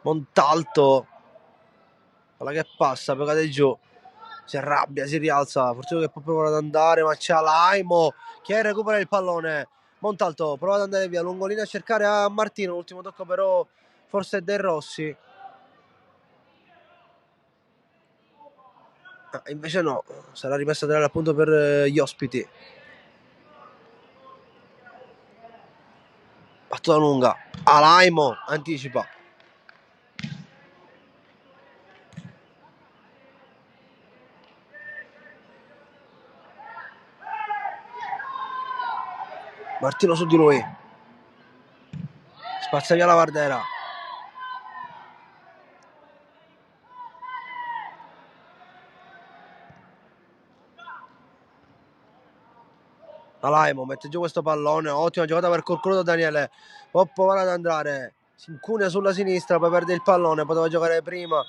Montalto, palla che passa, poi cade giù, si arrabbia, si rialza, Fortuna che può provare ad andare, ma c'è Laimo che recupera il pallone. Montalto prova ad andare via, lungolina a cercare a Martino, l'ultimo tocco però forse è De Rossi. Invece no, sarà rimessa a appunto per gli ospiti. Battuta lunga, Alaimo anticipa. Martino su di lui, spazza via la Vardera. Alaimo mette giù questo pallone, ottima giocata per Curcuruto Daniele, può provare ad andare, si incunea sulla sinistra, poi perde il pallone, poteva giocare prima,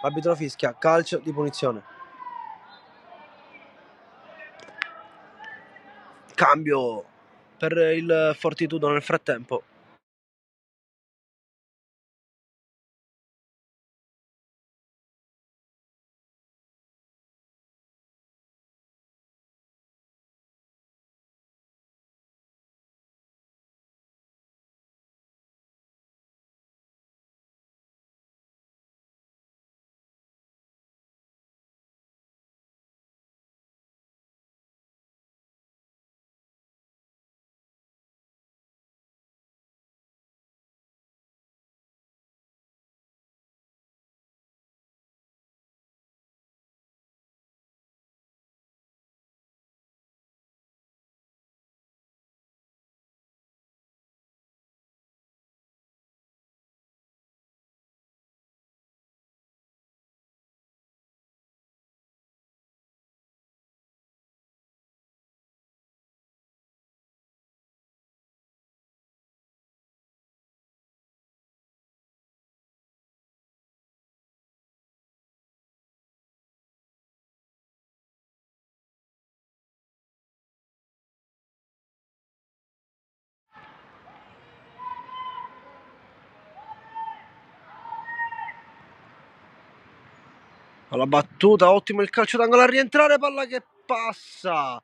l'arbitro fischia, calcio di punizione. Cambio per il Fortitudo nel frattempo. alla battuta, ottimo il calcio d'angolo a rientrare, palla che passa,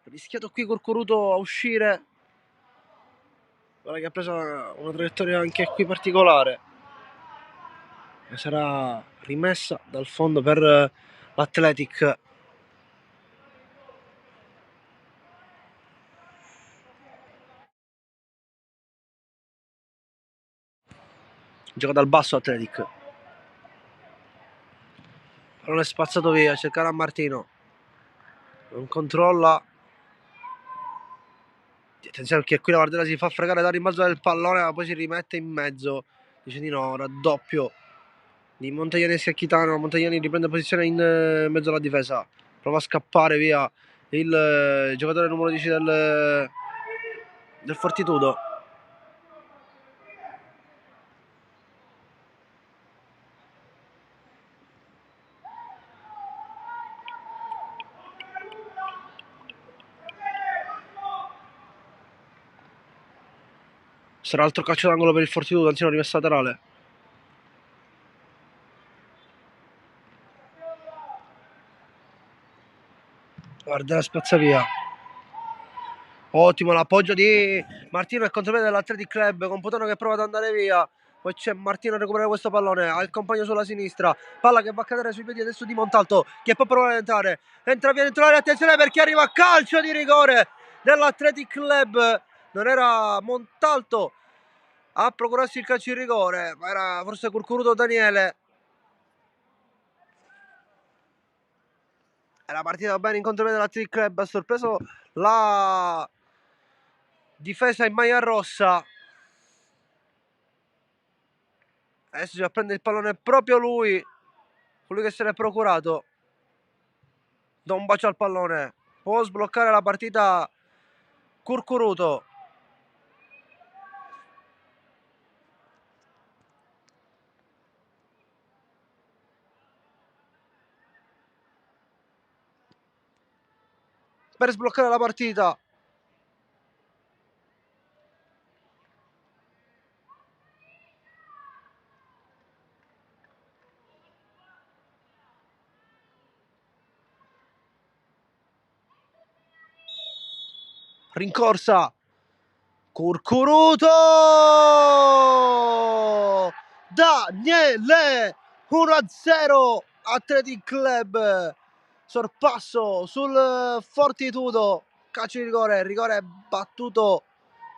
rischiato qui Curcuruto a uscire, palla che ha preso una traiettoria anche qui particolare e sarà rimessa dal fondo per l'Athletic. Gioca dal basso Athletic, pallone spazzato via, cercherà Martino, non controlla. Attenzione perché qui la Vardella si fa fregare dal rimbalzo del pallone, ma poi si rimette in mezzo. Dice di no, raddoppio di Montagliani e Schiacchitano. Montagliani riprende posizione in mezzo alla difesa. Prova a scappare via il giocatore numero 10 del Fortitudo. Sarà altro calcio d'angolo per il Fortitudo, anzi una rimessa laterale. Guarda la spazza via. Ottimo l'appoggio di Martino e contropiede dell'Athletic Club, con Potano che prova ad andare via. Poi c'è Martino a recuperare questo pallone, ha il compagno sulla sinistra, palla che va a cadere sui piedi adesso di Montalto, che può provare ad entrare, entra via dentro l'area, attenzione perché arriva calcio di rigore dell'Athletic Club. Non era Montalto a procurarsi il calcio di rigore, ma era forse Curcuruto Daniele. Era partita bene in contropiede dell'Athletic Club, ha sorpreso la difesa in maglia rossa. Adesso si prende il pallone proprio lui, colui che se l'è procurato. Da un bacio al pallone, può sbloccare la partita Curcuruto. Per sbloccare la partita rincorsa Curcuruto, Daniele, 1-0 Athletic Club, sorpasso sul Fortitudo, calcio di rigore battuto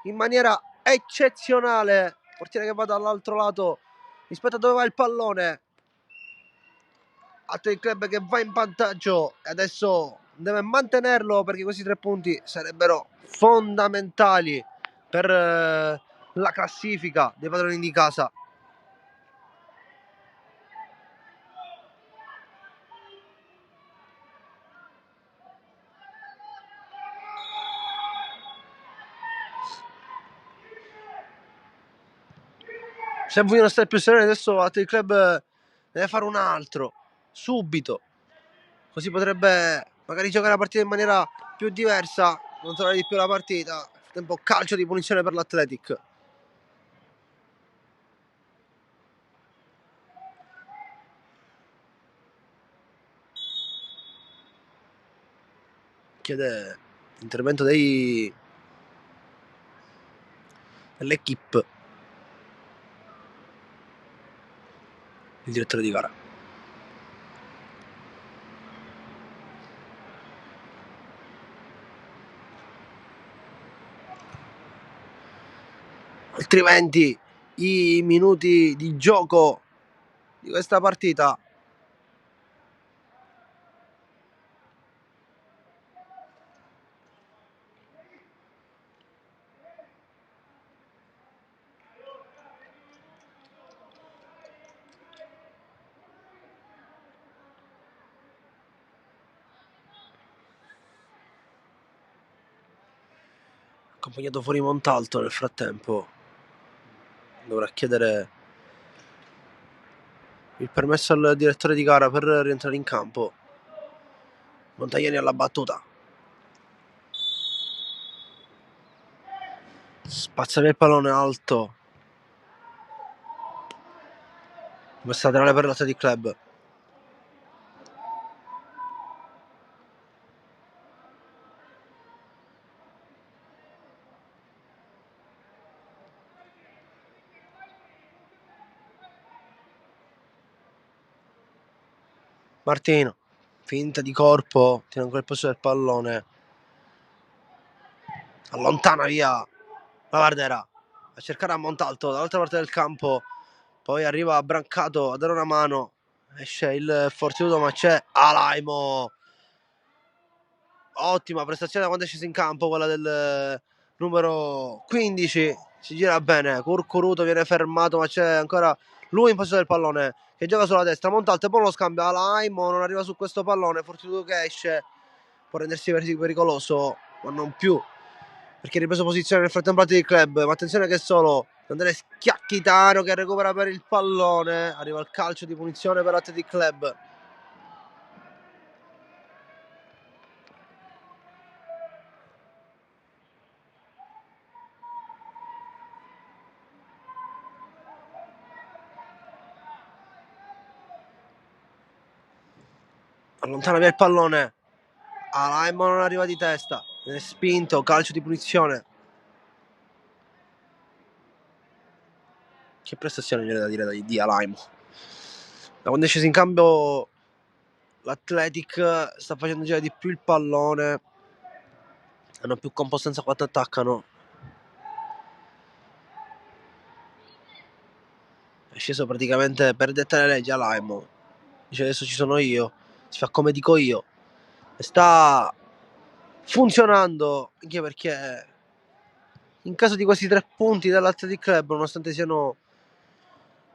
in maniera eccezionale, portiere che va dall'altro lato rispetto a dove va il pallone. Athletic Club che va in vantaggio e adesso deve mantenerlo, perché questi 3 punti sarebbero fondamentali per la classifica dei padroni di casa. Se vogliono stare più sereni adesso Athletic Club deve fare un altro subito, così potrebbe magari giocare la partita in maniera più diversa, controllare di più la partita. Nel frattempo calcio di punizione per l'Athletic. Chiede l'intervento dell'equipe il direttore di gara. Altrimenti i minuti di gioco di questa partita accompagnato fuori Montalto. Nel frattempo dovrà chiedere il permesso al direttore di gara per rientrare in campo. Montagliani alla battuta, spazza via il pallone alto, messa laterale per l'Athletic Club. Martino, finta di corpo, tiene ancora il possesso del pallone, allontana via la Vardera a cercare a Montalto dall'altra parte del campo, poi arriva Brancato a dare una mano, esce il Fortitudo ma c'è Alaimo. Ottima prestazione quando è sceso in campo quella del numero 15, si gira bene, Curcuruto viene fermato ma c'è ancora lui in possesso del pallone che gioca sulla destra, Montalto e poi lo scambio, Alaimo non arriva su questo pallone, Fortitudo che esce, può rendersi pericoloso ma non più perché ha ripreso posizione nel frattempo di club, ma attenzione che solo Andrea Schiacchitano che recupera per il pallone, arriva il calcio di punizione per Athletic Club. Allontana via il pallone, Alaimo non arriva di testa, viene spinto, calcio di punizione. Che prestazione viene da dire di Alaimo. Da quando è sceso in cambio l'Athletic sta facendo girare di più il pallone, hanno più compostenza quando attaccano. È sceso praticamente per dettare le leggi Alaimo, dice adesso ci sono io, si fa come dico io e sta funzionando anche perché in caso di questi 3 punti dell'Athletic Club, nonostante siano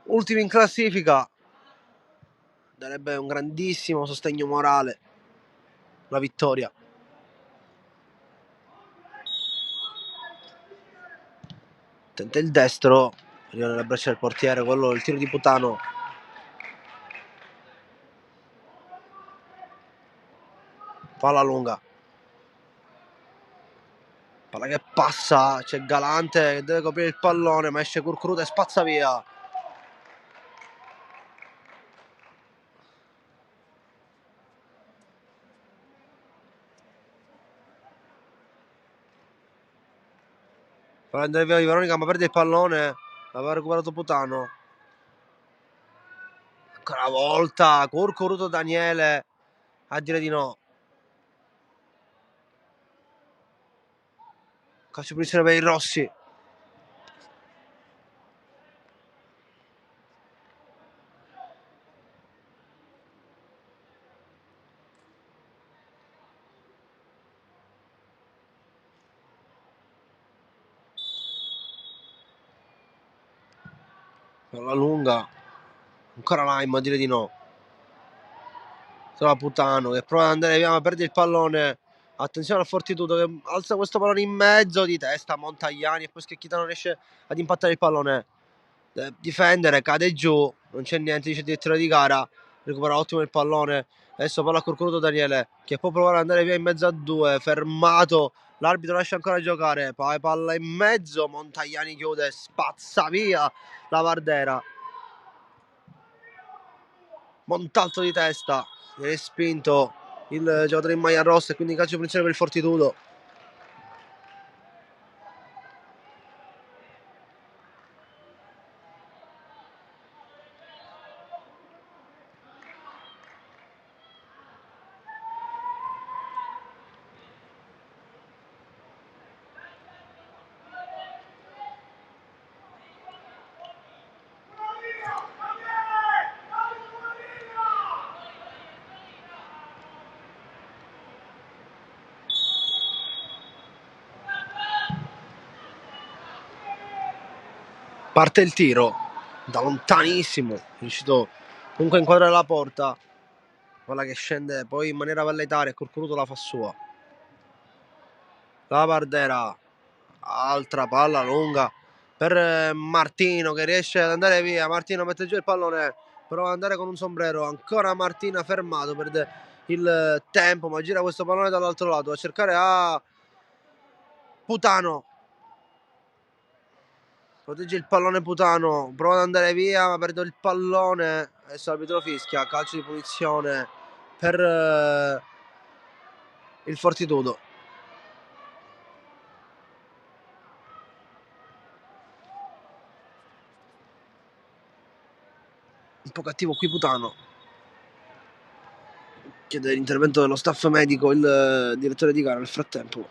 ultimi in classifica, darebbe un grandissimo sostegno morale la vittoria. Tenta il destro, arriva nella breccia del portiere, quello il tiro di Putano. Palla lunga, palla che passa, c'è Galante che deve coprire il pallone ma esce Curcuruto e spazza via. Palla andare via di Veronica ma perde il pallone, l'aveva recuperato Putano. Ancora una volta Curcuruto Daniele a dire di no. Calcio punizione per i Rossi. Palla lunga, ancora Laimo a dire di no. Trova Putano che prova ad andare via ma perde il pallone. Attenzione al Fortitudo che alza questo pallone in mezzo di testa Montagliani e poi Schecchitano riesce ad impattare il pallone. Deve difendere, cade giù, non c'è niente, dice il direttore di gara, recupera ottimo il pallone. Adesso palla a Curcuruto Daniele che può provare ad andare via in mezzo a due, fermato, l'arbitro lascia ancora giocare, poi palla in mezzo, Montagliani chiude, spazza via la Vardera. Montalto di testa, viene spinto il giocatore in maglia rossa e quindi calcio di punizione per il Fortitudo. Parte il tiro da lontanissimo, è riuscito comunque a inquadrare la porta, quella che scende poi in maniera velleitaria e Curcuruto la fa sua. La Vardera, altra palla lunga per Martino che riesce ad andare via. Martino mette giù il pallone, prova ad andare con un sombrero, ancora Martina fermato, perde il tempo ma gira questo pallone dall'altro lato a cercare a Putano. Protegge il pallone Putano, prova ad andare via ma perde il pallone. Adesso l'arbitro fischia, calcio di punizione per il Fortitudo. Un po' cattivo qui Putano. chiede l'intervento dello staff medico il direttore di gara nel frattempo.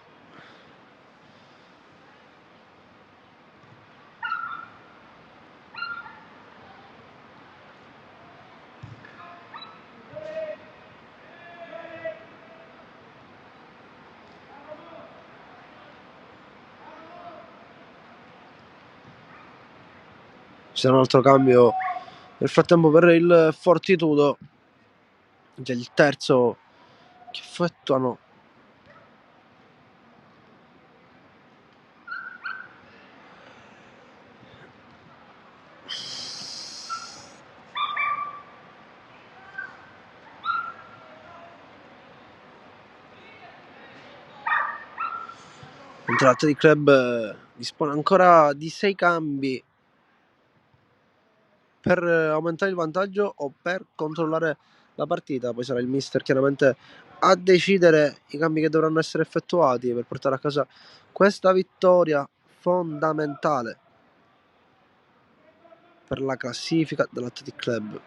C'è un altro cambio nel frattempo per il Fortitudo, già il terzo che effettuano. Mentre l'Athletic Club dispone ancora di 6 cambi per aumentare il vantaggio o per controllare la partita. Poi sarà il mister chiaramente a decidere i cambi che dovranno essere effettuati per portare a casa questa vittoria fondamentale per la classifica dell'Athletic Club.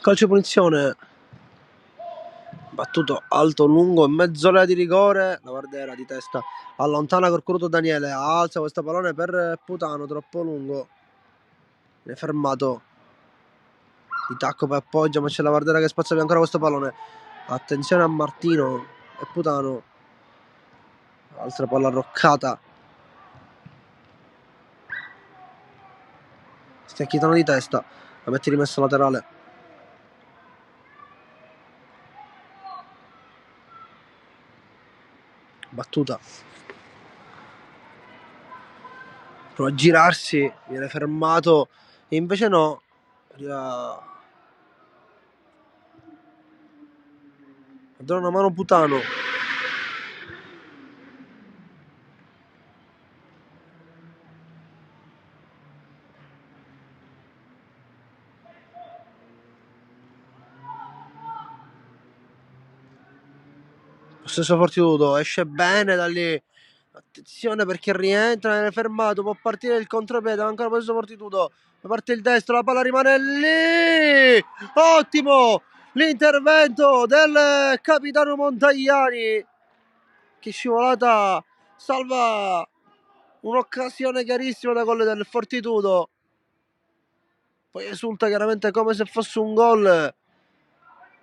Calcio di punizione, battuto alto, lungo, in mezz'ora di rigore. La Vardera di testa allontana Corcuruto Daniele, alza questo pallone per Putano, troppo lungo, viene fermato di tacco per appoggia, ma c'è la Vardera che spazza via ancora questo pallone. Attenzione a Martino e Putano, altra palla arroccata, Schiacchitano di testa, la mette rimessa laterale. Battuta, prova a girarsi, viene fermato e invece no, arriva a dare una mano Putano. Stesso Fortitudo, esce bene da lì, attenzione perché rientra, viene fermato, può partire il contropiede, ancora questo Fortitudo, parte il destro, la palla rimane lì, ottimo l'intervento del capitano Montagliani, che scivolata salva un'occasione chiarissima da gol del Fortitudo, poi esulta chiaramente come se fosse un gol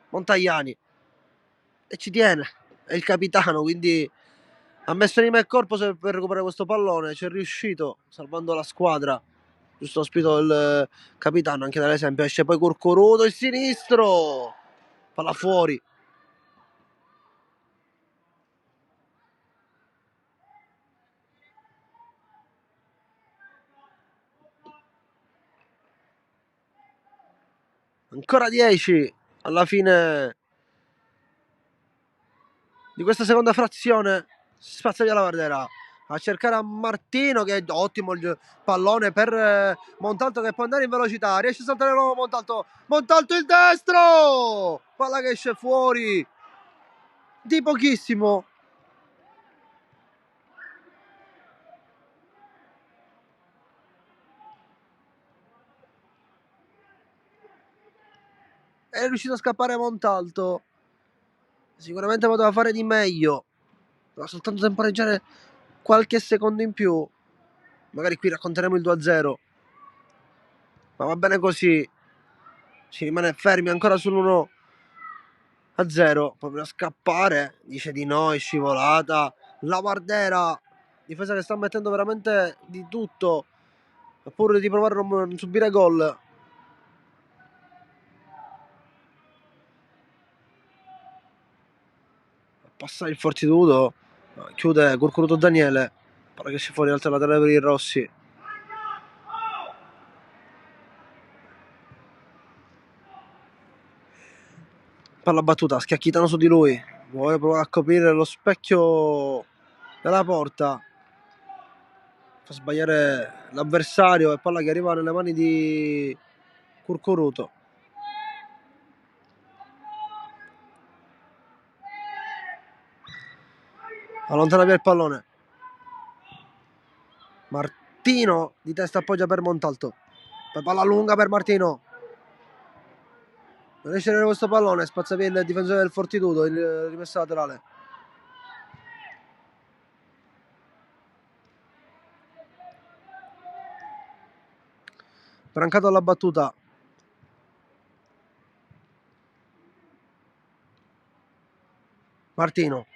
Montagliani e ci tiene, è il capitano, quindi ha messo anima e corpo per recuperare questo pallone, ci è riuscito salvando la squadra, giusto spirito del capitano anche dall'esempio. Esce poi Corcoruto, il sinistro, palla fuori. Ancora 10 alla fine di questa seconda frazione. Spazza via la Vardera a cercare a Martino, che è ottimo il pallone per Montalto che può andare in velocità, riesce a saltare di nuovo Montalto il destro, palla che esce fuori di pochissimo. È riuscito a scappare Montalto, sicuramente poteva fare di meglio, doveva soltanto temporeggiare qualche secondo in più, magari qui racconteremo il 2-0, ma va bene così, si rimane fermi ancora sull'1-0, proprio a scappare, dice di no, è scivolata, la Vardera, difesa che sta mettendo veramente di tutto, pur di provare a non subire gol. Passa il Fortitudo, chiude Corcuruto Daniele, palla che esce fuori altra laterale per i rossi. Palla battuta, Schiacchitano su di lui, vuole provare a coprire lo specchio della porta, fa sbagliare l'avversario e palla che arriva nelle mani di Curcuruto. Allontana via il pallone. Martino di testa appoggia per Montalto. Poi palla lunga per Martino. Non riesce a tenere questo pallone, spazza via il difensore del Fortitudo, il rimessa laterale. Brancato alla battuta. Martino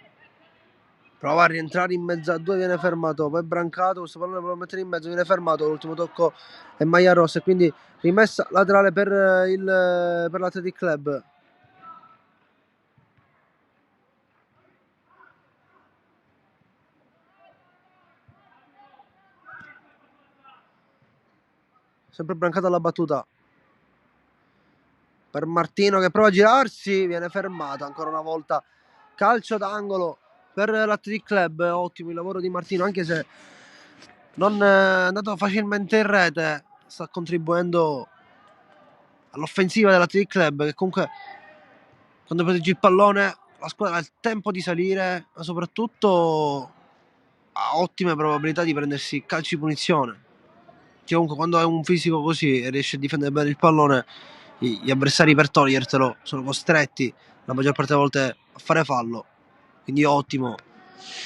prova a rientrare in mezzo a due, viene fermato, poi Brancato, questo pallone prova a mettere in mezzo, viene fermato, l'ultimo tocco è maglia rossa e quindi rimessa laterale per l'Athletic Club. Sempre Brancato alla battuta. Per Martino che prova a girarsi, viene fermato ancora una volta. Calcio d'angolo per l'Athletic Club, ottimo il lavoro di Martino, anche se non è andato facilmente in rete, sta contribuendo all'offensiva dell'Athletic Club, che comunque quando protegge il pallone la squadra ha il tempo di salire, ma soprattutto ha ottime probabilità di prendersi calci di punizione. Che comunque quando hai un fisico così e riesci a difendere bene il pallone, gli avversari per togliertelo sono costretti la maggior parte delle volte a fare fallo. Quindi ottimo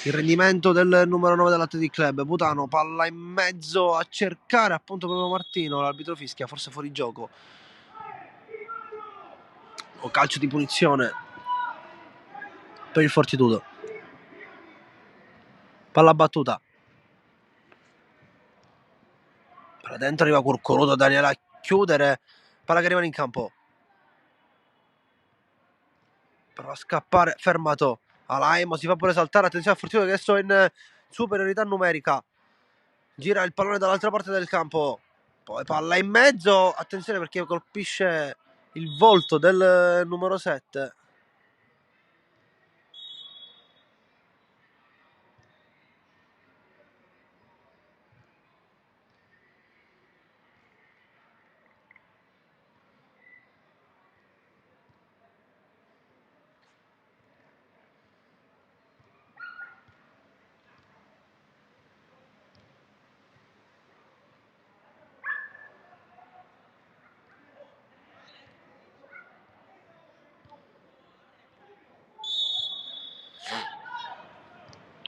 il rendimento del numero 9 dell'Athletic Club. Putano, palla in mezzo a cercare appunto proprio Martino, l'arbitro fischia, forse fuori gioco o calcio di punizione per il Fortitudo. Palla battuta, palla dentro, arriva Curcuruto, Daniele a chiudere, palla che arriva in campo, prova a scappare, fermato. Alaimo si fa pure saltare, attenzione al Fortitudo che adesso è in superiorità numerica, gira il pallone dall'altra parte del campo, poi palla in mezzo, attenzione perché colpisce il volto del numero 7.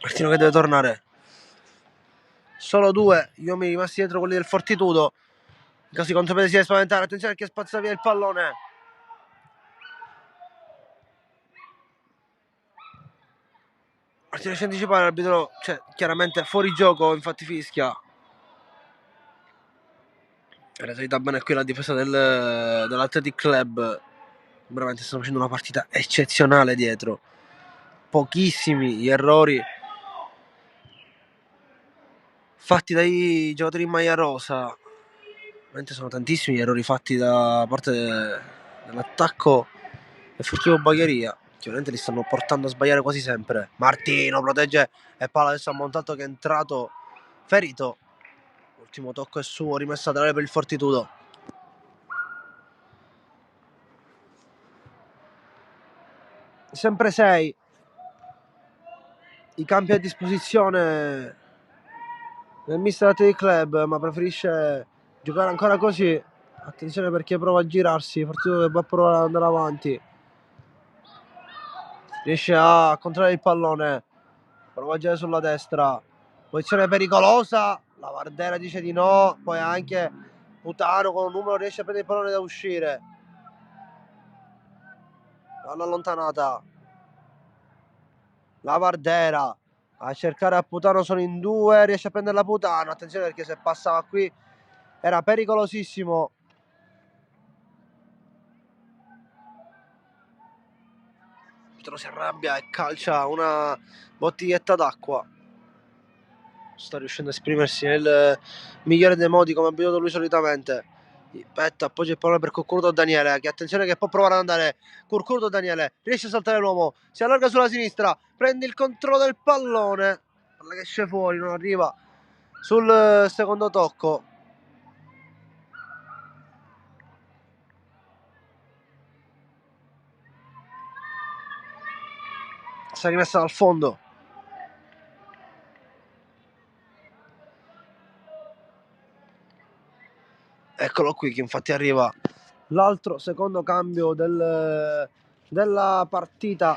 Martino che deve tornare. Solo due gli uomini rimasti dietro, quelli del Fortitudo. In caso di contropiede si deve spaventare. Attenzione che spazza via il pallone. Martino riesce a anticipare l'arbitro, cioè chiaramente fuori gioco, infatti fischia. È realizzata bene qui la difesa dell'Athletic Club. Veramente stanno facendo una partita eccezionale dietro. Pochissimi gli errori fatti dai giocatori in maglia rosa. Veramente sono tantissimi gli errori fatti da parte dell'attacco del Fortitudo Bagheria, che ovviamente li stanno portando a sbagliare quasi sempre. Martino protegge e palla adesso a Montalto che è entrato ferito. L'ultimo tocco è suo, rimessa laterale per il Fortitudo. Sempre 6 i campi a disposizione del mister Athletic Club, ma preferisce giocare ancora così. Attenzione perché prova a girarsi, Fortitudo che va a provare ad andare avanti, riesce a controllare il pallone, prova a girare sulla destra, posizione pericolosa, la Vardera dice di no, poi anche Putano con un numero riesce a prendere il pallone da uscire, l'hanno allontanata, la Vardera a cercare a Putano, sono in due, riesce a prendere la Putano, attenzione perché se passava qui era pericolosissimo. Putano si arrabbia e calcia una bottiglietta d'acqua. Sta riuscendo a esprimersi nel migliore dei modi come ha abituato lui solitamente. Petta, appoggia il pallone per Curcuruto Daniele, che attenzione che può provare ad andare. Curcuruto Daniele riesce a saltare l'uomo, si allarga sulla sinistra, prende il controllo del pallone, palla che esce fuori, non arriva sul secondo tocco. Si è rimessa dal fondo. Eccolo qui che infatti arriva l'altro secondo cambio della partita.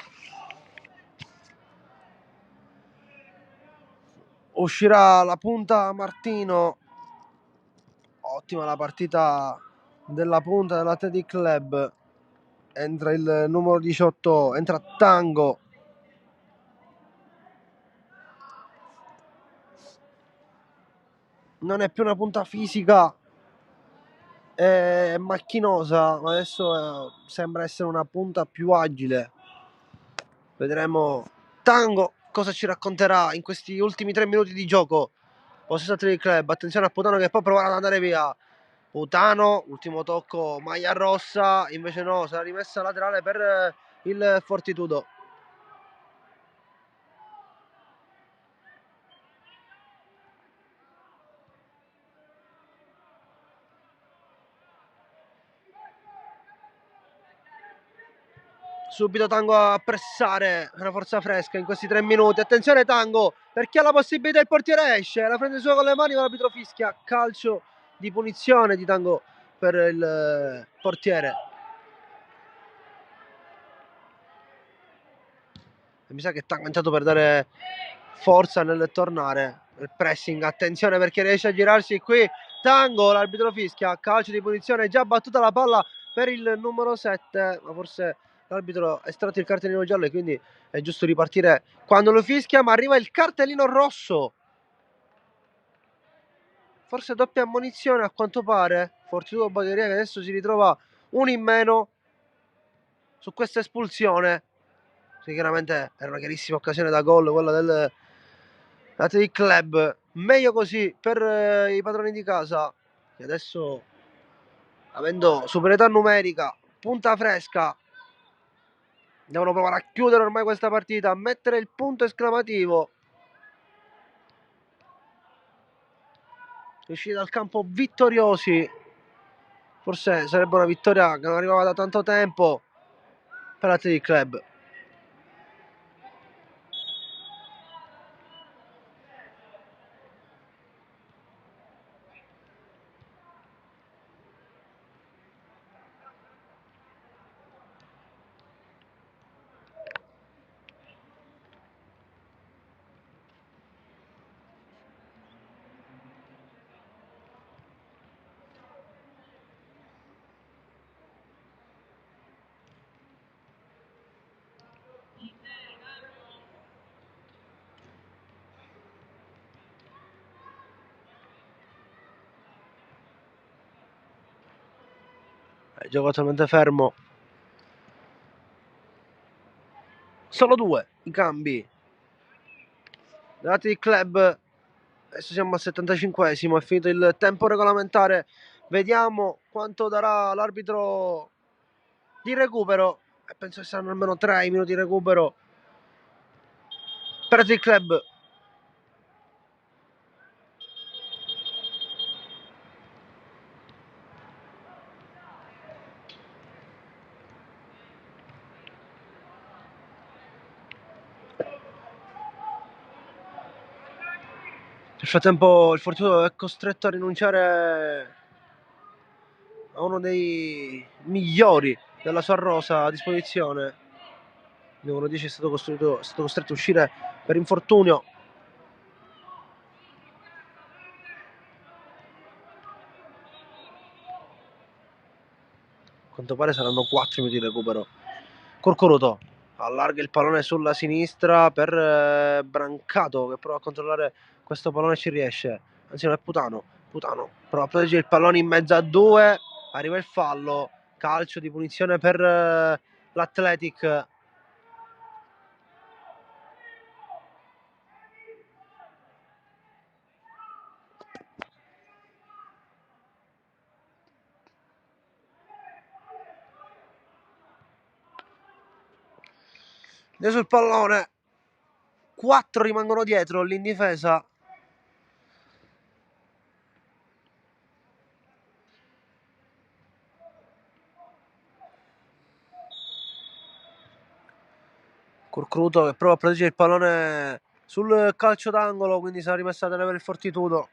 Uscirà la punta Martino. Ottima la partita della punta dell'Athletic Club. Entra il numero 18, entra Tango. Non è più una punta fisica, è macchinosa, ma adesso sembra essere una punta più agile. Vedremo Tango cosa ci racconterà in questi ultimi 3 minuti di gioco. Possesso Athletic Club, attenzione a Putano che può provare ad andare via. Putano, ultimo tocco, maglia rossa, invece no, sarà rimessa laterale per il Fortitudo. Subito Tango a pressare, una forza fresca in questi 3 minuti. Attenzione Tango, per chi ha la possibilità il portiere esce, la prende sua con le mani, ma l'arbitro fischia calcio di punizione di Tango per il portiere. E mi sa che Tango è entrato per dare forza nel tornare, il pressing. Attenzione perché riesce a girarsi qui Tango, l'arbitro fischia calcio di punizione, già battuta la palla per il numero 7, ma forse l'arbitro ha estratto il cartellino giallo e quindi è giusto ripartire quando lo fischia, ma arriva il cartellino rosso. Forse doppia ammonizione a quanto pare. Fortitudo Bagheria che adesso si ritrova uno in meno su questa espulsione. Sicuramente era una chiarissima occasione da gol quella del Athletic Club. Meglio così per i padroni di casa, che adesso, avendo superiorità numerica, punta fresca, devono provare a chiudere ormai questa partita, a mettere il punto esclamativo. Usciti dal campo vittoriosi. Forse sarebbe una vittoria che non arrivava da tanto tempo per l'Athletic Club. Gioco totalmente fermo. Solo 2 i cambi dell'Athletic Club. Adesso siamo al 75esimo, è finito il tempo regolamentare. Vediamo quanto darà l'arbitro di recupero. Penso che saranno almeno 3 i minuti di recupero per il club. Nel frattempo il Fortitudo è costretto a rinunciare a uno dei migliori della sua rosa a disposizione. Il numero 10 è stato costretto a uscire per infortunio. A quanto pare saranno 4 minuti di recupero. Corcoruto allarga il pallone sulla sinistra per Brancato che prova a controllare questo pallone e ci riesce. Anzi non è Putano prova a proteggere il pallone in mezzo a 2. Arriva il fallo, calcio di punizione per l'Athletic. Sul pallone 4 rimangono dietro lì in difesa. Curcruto che prova a proteggere il pallone sul calcio d'angolo, quindi sarà rimessa a tenere il Fortitudo.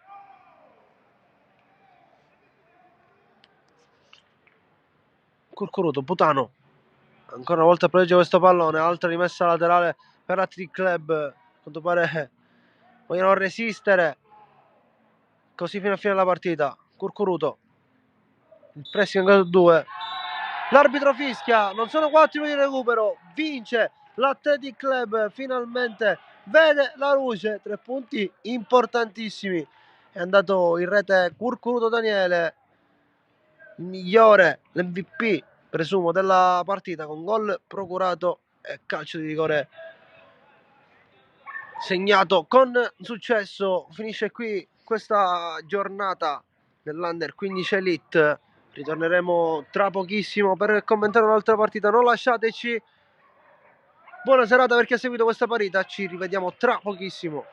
Curcuruto, Putano ancora una volta protegge questo pallone, altra rimessa laterale per Athletic Club, a quanto pare vogliono resistere così fino a fine della partita. Curcuruto, il pressing in 2, l'arbitro fischia, non sono 4 minuti di recupero, vince l'Athletic Club, finalmente vede la luce, 3 punti importantissimi, è andato in rete Curcuruto Daniele, il migliore, l'MVP presumo della partita, con gol procurato e calcio di rigore segnato con successo. Finisce qui questa giornata dell'Under 15 Elite. Ritorneremo tra pochissimo per commentare un'altra partita. Non lasciateci. Buona serata per chi ha seguito questa partita. Ci rivediamo tra pochissimo.